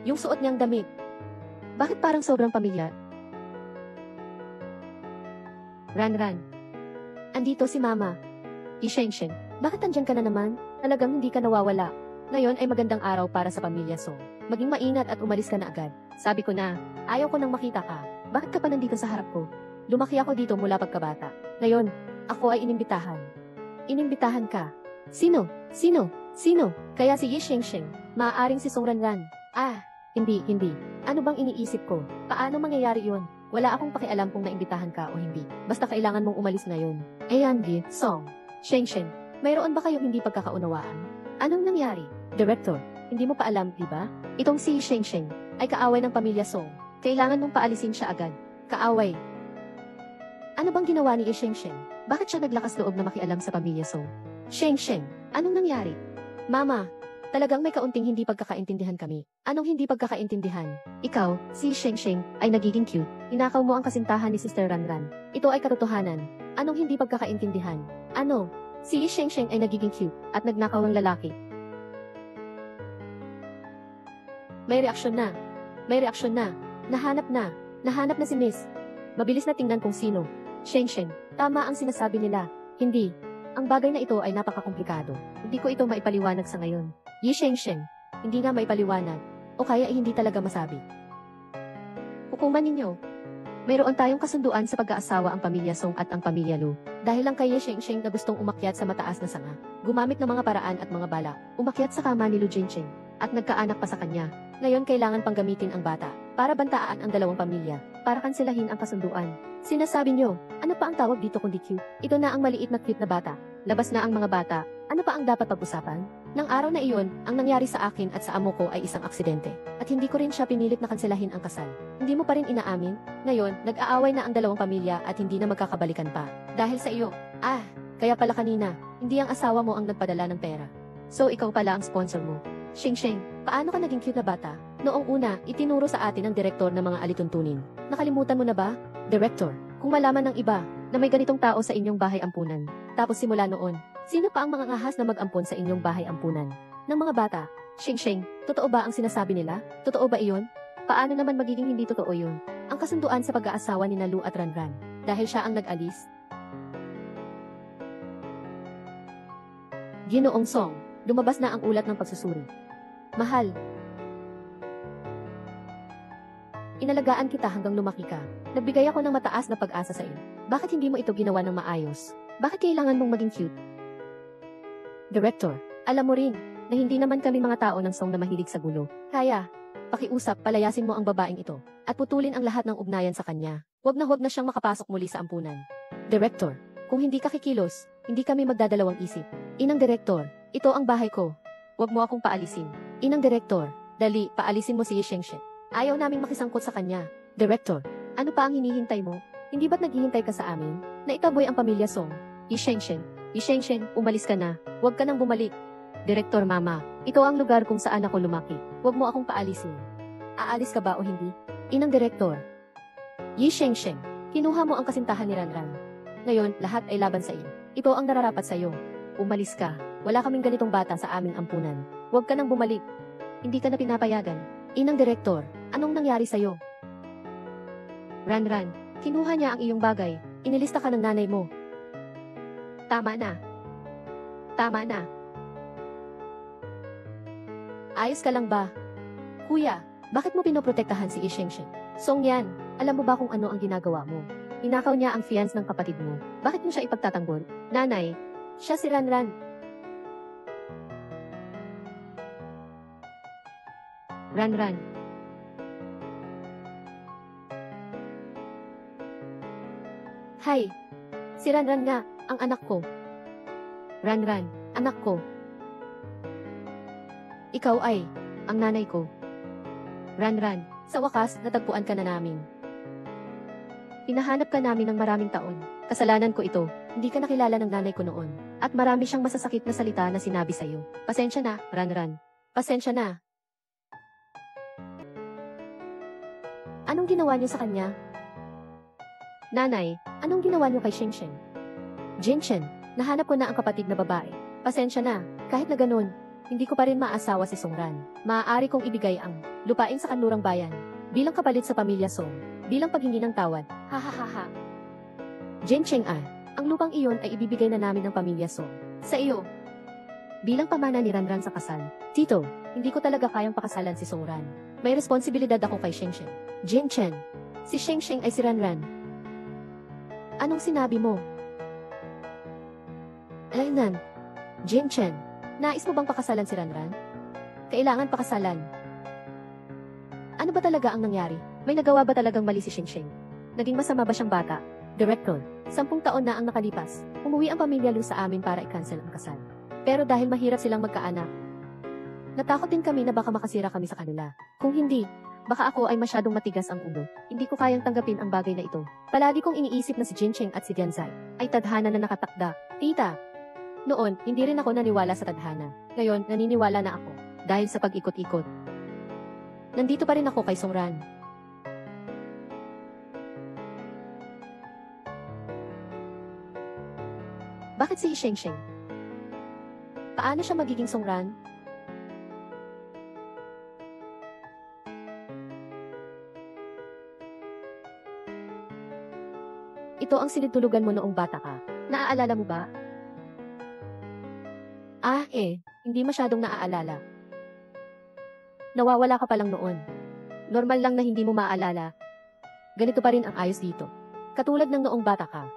A: Yung suot niyang damit. Bakit parang sobrang pamilyar? Ran. Andito si Mama. Sheng, bakit andyan ka na naman? Talagang hindi ka nawawala. Ngayon ay magandang araw para sa pamilya Song. Maging maingat at umalis ka na agad. Sabi ko na, ayaw ko nang makita ka. Bakit ka pa nandito sa harap ko? Lumaki ako dito mula pagkabata. Ngayon, ako ay inimbitahan. Inimbitahan ka. Sino? Kaya si Sheng, maaaring si Song Ran. Hindi. Ano bang iniisip ko? Paano mangyayari yun? Wala akong pakialam kung naimbitahan ka o hindi. Basta kailangan mong umalis ngayon. Ayan, Song. Sheng, mayroon ba kayong hindi pagkakaunawaan? Anong nangyari? Director, hindi mo pa alam, di ba? Itong si Sheng ay kaaway ng pamilya Song. Kailangan mong paalisin siya agad. Kaaway. Ano bang ginawa ni Sheng? Bakit siya naglakas loob na makialam sa pamilya Song? Sheng, anong nangyari? Mama, talagang may kaunting hindi pagkakaintindihan kami. Anong hindi pagkakaintindihan? Ikaw, si Sheng ay nagiging cute. Inakaw mo ang kasintahan ni Sister Ran. Ito ay katotohanan. Anong hindi pagkakaintindihan? Ano? Si Sheng ay nagiging cute at nagnakaw ng lalaki. May reaksyon na. Nahanap na si Miss. Mabilis na tingnan kung sino. Sheng, tama ang sinasabi nila. Hindi. Ang bagay na ito ay napakakomplikado. Hindi ko ito maipaliwanag sa ngayon. Yi Shengsheng, hindi nga maipaliwanag. O kaya ay hindi talaga masabi. Hukuman ninyo. Mayroon tayong kasunduan sa pag-aasawa ang pamilya Song at ang pamilya Lu. Dahil lang kay Ye Shengsheng na gustong umakyat sa mataas na sanga, gumamit ng mga paraan at mga balak, umakyat sa kama ni Lu Jincheng, at nagkaanak pa sa kanya. Ngayon kailangan pang gamitin ang bata, para bantaan ang dalawang pamilya, para kansilahin ang kasunduan. Sinasabi nyo, ano pa ang tawag dito kundi cute? Ito na ang maliit na cute na bata. Labas na ang mga bata, ano pa ang dapat pag-usapan? Nang araw na iyon, ang nangyari sa akin at sa amo ko ay isang aksidente. At hindi ko rin siya pinilit na kanselahin ang kasal. Hindi mo pa rin inaamin? Ngayon, nag-aaway na ang dalawang pamilya at hindi na magkakabalikan pa. Dahil sa iyo. Kaya pala kanina, hindi ang asawa mo ang nagpadala ng pera. So ikaw pala ang sponsor mo. Shengsheng, paano ka naging cute na bata? Noong una, itinuro sa atin ng direktor ng mga alituntunin. Nakalimutan mo na ba? Director, kung malaman ng iba na may ganitong tao sa inyong bahay ampunan. Tapos simula noon, sino pa ang mga ahas na mag-ampon sa inyong bahay ampunan? Ng mga bata. Shengsheng, totoo ba ang sinasabi nila? Totoo ba iyon? Paano naman magiging hindi totoo yun? Ang kasunduan sa pag-aasawa ni Lu at Ranran. Dahil siya ang nag-alis. Ginoong Song, lumabas na ang ulat ng pagsusuri. Mahal. Inalagaan kita hanggang lumaki ka. Nagbigay ako ng mataas na pag-asa sa iyo. Bakit hindi mo ito ginawa ng maayos? Bakit kailangan mong maging cute? Director, alam mo rin, na hindi naman kami mga tao ng Song na mahilig sa gulo. Kaya, pakiusap, palayasin mo ang babaeng ito, at putulin ang lahat ng ugnayan sa kanya. Huwag na siyang makapasok muli sa ampunan. Director, kung hindi ka kikilos, hindi kami magdadalawang isip. Inang Direktor, ito ang bahay ko. Huwag mo akong paalisin. Inang Direktor, dali, paalisin mo si Ye Shengsheng. Ayaw naming makisangkot sa kanya. Director, ano pa ang hinihintay mo? Hindi ba't naghihintay ka sa amin? Na itaboy ang pamilya Song. Ye Shengsheng, umalis ka na. Huwag ka nang bumalik. Direktor Mama, ito ang lugar kung saan ako lumaki. Huwag mo akong paalisin. Aalis ka ba o hindi? Inang Direktor. Ye Shengsheng, kinuha mo ang kasintahan ni Ranran. Ngayon, lahat ay laban sa iyo. Ito ang nararapat sa iyo. Umalis ka. Wala kaming ganitong bata sa aming ampunan. Huwag ka nang bumalik. Hindi ka na pinapayagan. Inang Direktor, anong nangyari sa iyo? Ranran, kinuha niya ang iyong bagay. Inilista ka ng nanay mo. Tama na. Tama na. Ayos ka lang ba? Kuya, bakit mo pinoprotektahan si Ye Shengsheng? Song yan, alam mo ba kung ano ang ginagawa mo? Inakaw niya ang fiance ng kapatid mo. Bakit mo siya ipagtatanggol? Nanay, siya si Ranran. Ranran. Hay! Si Ranran nga, ang anak ko. Ranran, anak ko. Ikaw ay, ang nanay ko. Ranran, sa wakas, natagpuan ka na namin. Hinahanap ka namin ng maraming taon. Kasalanan ko ito, hindi ka nakilala ng nanay ko noon. At marami siyang masasakit na salita na sinabi sa'yo. Pasensya na, Ranran. Pasensya na. Anong ginawa niyo sa kanya? Nanay, anong ginawa niyo kay Shengsheng? Jinchen, nahanap ko na ang kapatid na babae. Pasensya na, kahit na ganun, hindi ko pa rin maasawa si Songran. Maaari kong ibigay ang lupain sa kanlurang bayan bilang kapalit sa pamilya Song, bilang paghingi ng tawad. Ha. Jincheng ang lupang iyon ay ibibigay na namin ng pamilya Song sa iyo. Bilang pamana ni Ranran sa kasal. Tito, hindi ko talaga kayang pakasalan si Songran. May responsibilidad ako kay Shengsheng. Jinchen, si Shengsheng ay si Ranran. Anong sinabi mo? Aynan. Jinchen, nais mo bang pakasalan si Ranran? Kailangan pakasalan. Ano ba talaga ang nangyari? May nagawa ba talagang mali si Shengsheng? Naging masama ba siyang bata? Director, 10 taon na ang nakalipas. Umuwi ang pamilya Lu sa amin para i-cancel ang kasal. Pero dahil mahirap silang magkaanak, natakot din kami na baka makasira kami sa kanila. Kung hindi, baka ako ay masyadong matigas ang ulo. Hindi ko kayang tanggapin ang bagay na ito. Palagi kong iniisip na si Jincheng at si Dianzai ay tadhana na nakatakda. Tita, noon, hindi rin ako naniwala sa tadhana. Ngayon, naniniwala na ako. Dahil sa pag-ikot-ikot. Nandito pa rin ako kay Songran. Bakit si Shengsheng? Paano siya magiging Songran? Ito ang sinitulugan mo noong bata ka. Naaalala mo ba? Hindi masyadong naaalala. Nawawala ka pa lang noon. Normal lang na hindi mo maaalala. Ganito pa rin ang ayos dito. Katulad ng noong bata ka.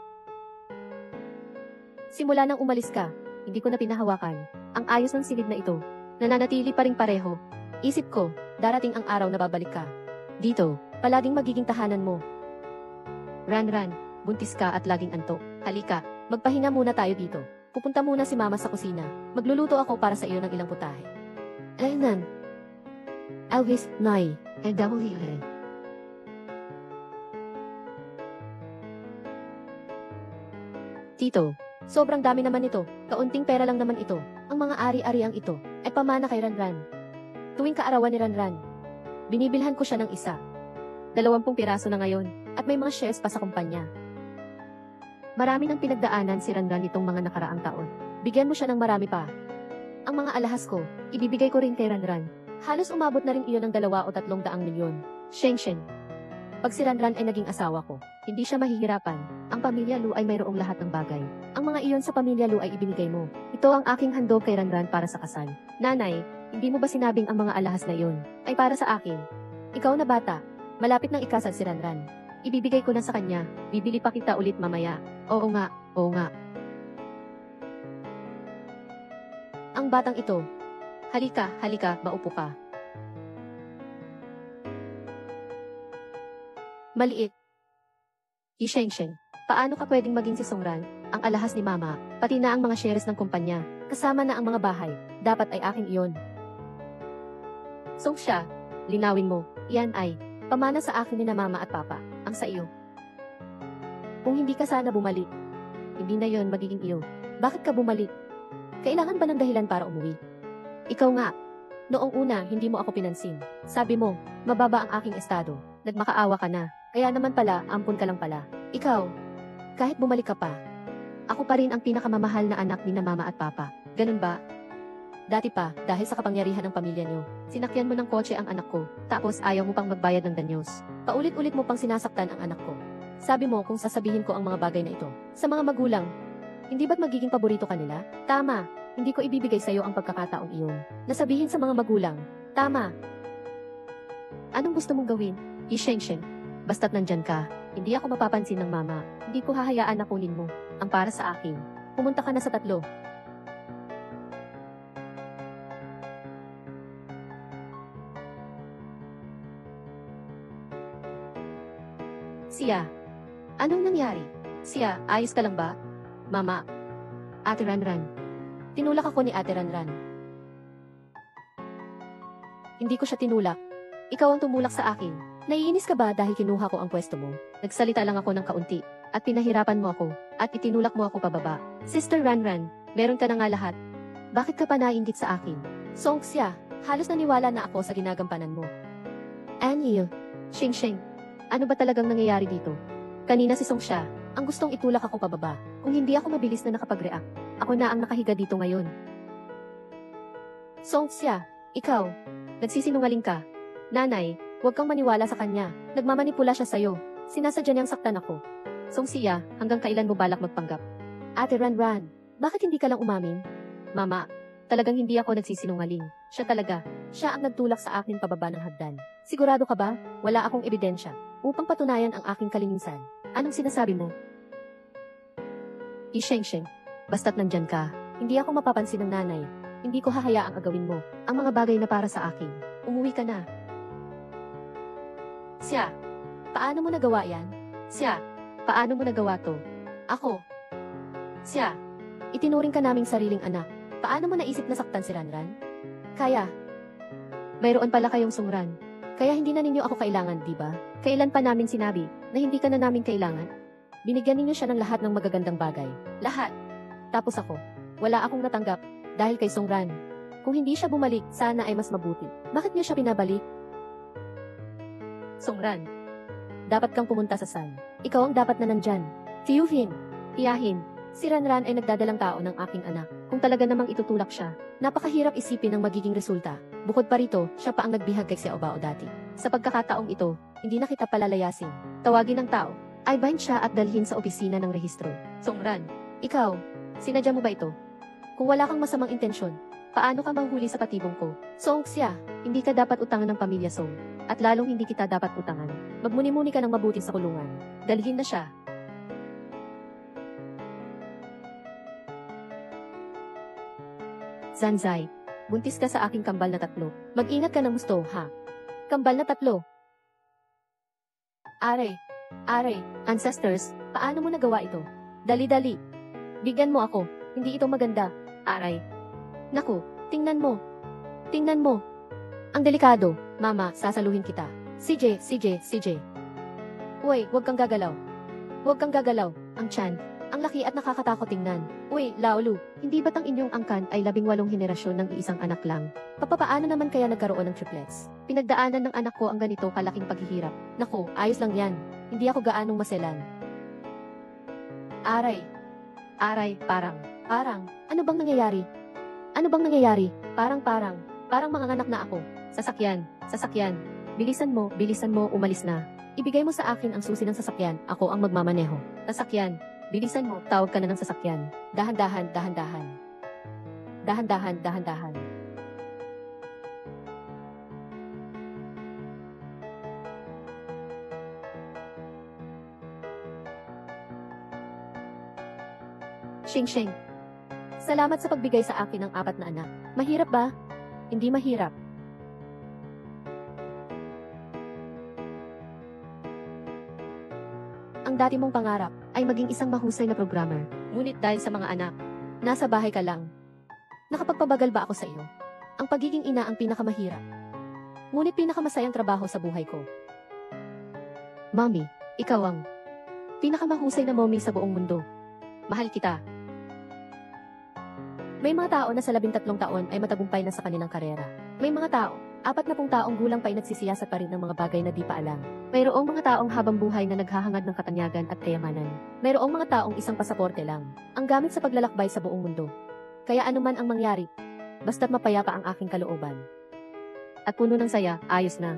A: Simula nang umalis ka, hindi ko na pinahawakan. Ang ayos ng silid na ito, nananatili pa ring pareho. Isip ko, darating ang araw na babalik ka. Dito, palaging magiging tahanan mo. Ran, buntis ka at laging antok. Halika, magpahinga muna tayo dito. Pupunta muna si mama sa kusina. Magluluto ako para sa iyo ng ilang putahe. Nan. Elvis, Nay, LW. Tito, sobrang dami naman ito. Kaunting pera lang naman ito. Ang mga ari-ariang ito ay pamana kay Ranran. Tuwing kaarawan ni Ranran, binibilhan ko siya ng isa. 20 piraso na ngayon at may mga shares pa sa kumpanya. Marami nang pinagdaanan si Ranran itong mga nakaraang taon. Bigyan mo siya ng marami pa. Ang mga alahas ko, ibibigay ko rin kay Ranran. Halos umabot na rin iyon ng 2 o 3 daang milyon. Sheng. Pag si Ranran ay naging asawa ko, hindi siya mahihirapan. Ang pamilya Lu ay mayroong lahat ng bagay. Ang mga iyon sa pamilya Lu ay ibinigay mo. Ito ang aking handog kay Ranran para sa kasal. Nanay, hindi mo ba sinabing ang mga alahas na iyon ay para sa akin? Ikaw na bata, malapit nang ikasal si Ranran. Ibibigay ko na sa kanya, bibili pa kita ulit mamaya. Oo nga. Ang batang ito. Halika, maupo ka. Maliit. Sheng, paano ka pwedeng maging si Songran, ang alahas ni mama, pati na ang mga shares ng kumpanya, kasama na ang mga bahay, dapat ay aking iyon. Song siya, linawin mo, iyan ay, pamana sa akin ni na mama at papa, ang sa iyo. Kung hindi ka sana bumalik, hindi na yon magiging iyo. Bakit ka bumalik? Kailangan ba ng dahilan para umuwi? Ikaw nga. Noong una, hindi mo ako pinansin. Sabi mo, mababa ang aking estado. Nagmakaawa ka na. Kaya naman pala, ampun ka lang pala. Ikaw, kahit bumalik ka pa, ako pa rin ang pinakamamahal na anak ni na mama at papa. Ganun ba? Dati pa, dahil sa kapangyarihan ng pamilya niyo, sinakyan mo ng kotse ang anak ko, tapos ayaw mo pang magbayad ng danyos. Paulit-ulit mo pang sinasaktan ang anak ko. Sabi mo kung sasabihin ko ang mga bagay na ito. Sa mga magulang, hindi ba't magiging paborito ka nila? Tama, hindi ko ibibigay sa'yo ang pagkakataong iyon. Nasabihin sa mga magulang, tama. Anong gusto mong gawin? Sheng, basta't nandyan ka, hindi ako mapapansin ng mama. Hindi ko hahayaan na kunin mo ang para sa akin. Pumunta ka na sa 3. Siya, anong nangyari? Siya, ayos ka lang ba? Mama, Ate Ranran. Tinulak ako ni Ate Ranran. Hindi ko siya tinulak. Ikaw ang tumulak sa akin. Naiinis ka ba dahil kinuha ko ang pwesto mo? Nagsalita lang ako ng kaunti, at pinahirapan mo ako, at itinulak mo ako pababa. Sister Ranran, meron ka na nga lahat. Bakit ka pa naiinggit sa akin? Song siya, halos naniwala na ako sa ginagampanan mo. Annie, Sheng, ano ba talagang nangyayari dito? Kanina si Song siya, ang gustong itulak ako pababa. Kung hindi ako mabilis na nakapag-react, ako na ang nakahiga dito ngayon. Song siya, ikaw, nagsisinungaling ka. Nanay, huwag kang maniwala sa kanya. Nagmamanipula siya sa'yo. Sinasadya niyang saktan ako. Song siya, hanggang kailan mo balak magpanggap? Ate Ranran, bakit hindi ka lang umamin? Mama, talagang hindi ako nagsisinungaling. Siya talaga, siya ang nagtulak sa akin pababa ng hagdan. Sigurado ka ba? Wala akong ebidensya upang patunayan ang aking kalinisan. Anong sinasabi mo? Sheng, basta't nandyan ka, hindi ako mapapansin ng nanay. Hindi ko hahayaang agawin mo ang mga bagay na para sa akin. Umuwi ka na. Siya, paano mo nagawa yan? Siya, paano mo nagawa to? Ako. Siya, itinuring ka naming sariling anak. Paano mo naisip na saktan si Ranran? Kaya, mayroon pala kayong sungran. Kaya hindi na ninyo ako kailangan, di ba? Kailan pa namin sinabi na hindi ka na namin kailangan? Binigyan ninyo siya ng lahat ng magagandang bagay. Lahat. Tapos ako, wala akong natanggap dahil kay Songran. Kung hindi siya bumalik, sana ay mas mabuti. Bakit niyo siya pinabalik? Songran, dapat kang pumunta sa San. Ikaw ang dapat na nandyan. Tiyuhin, tiyahin, si Ranran ay nagdadalang tao ng aking anak. Kung talaga namang itutulak siya, napakahirap isipin ang magiging resulta. Bukod pa rito, siya pa ang nagbihag kay Xiaobao dati. Sa pagkakataong ito, hindi na kita palalayasin. Tawagin ng tao, ay bind siya at dalhin sa opisina ng rehistro. Songran, ikaw, sinadya mo ba ito? Kung wala kang masamang intensyon, paano ka mahuli sa patibong ko? Song siya, hindi ka dapat utangan ng pamilya Song. At lalong hindi kita dapat utangan. Magmuni-muni ka ng mabuti sa kulungan. Dalhin na siya. Zanzai, buntis ka sa aking kambal na 3. Mag-ingat ka ng gusto, ha? Kambal na 3. Are, ancestors, paano mo nagawa ito? Dali-dali. Bigyan mo ako, hindi ito maganda, aray. Naku, tingnan mo. Tingnan mo. Ang delikado, mama, sasaluhin kita. CJ. Uy, huwag kang gagalaw. Huwag kang gagalaw, ang tiyan. Ang laki at nakakatakot tingnan. Uy, Laolu, hindi ba't ang inyong angkan ay 18 henerasyon ng iisang anak lang? Papaano naman kaya nagkaroon ng triplets? Pinagdaanan ng anak ko ang ganito kalaking paghihirap. Naku, ayos lang yan. Hindi ako gaanong maselan. Aray, parang, ano bang nangyayari? Ano bang nangyayari? Parang manganganak na ako. Sasakyan. Bilisan mo, umalis na. Ibigay mo sa akin ang susi ng sasakyan, ako ang magmamaneho. Sasakyan. Bilisan mo, tawag ka na ng sasakyan. Dahan-dahan. Shing. Salamat sa pagbigay sa akin ng 4 na anak. Mahirap ba? Hindi mahirap. Ang dati mong pangarap ay maging isang mahusay na programmer. Ngunit dahil sa mga anak, nasa bahay ka lang. Nakapagpabagal ba ako sa iyo? Ang pagiging ina ang pinakamahirap. Ngunit pinakamasayang trabaho sa buhay ko. Mommy, ikaw ang pinakamahusay na mommy sa buong mundo. Mahal kita. May mga tao na sa 13 taon ay matagumpay na sa kanilang karera. May mga tao, 40 taong gulang pa ay nagsisiyasat pa rin ng mga bagay na di pa alam. Mayroong mga taong habang buhay na naghahangad ng katanyagan at kayamanan. Mayroong mga taong isang pasaporte lang, ang gamit sa paglalakbay sa buong mundo. Kaya anuman ang mangyari, basta't mapayapa ang aking kalooban. At puno ng saya, ayos na.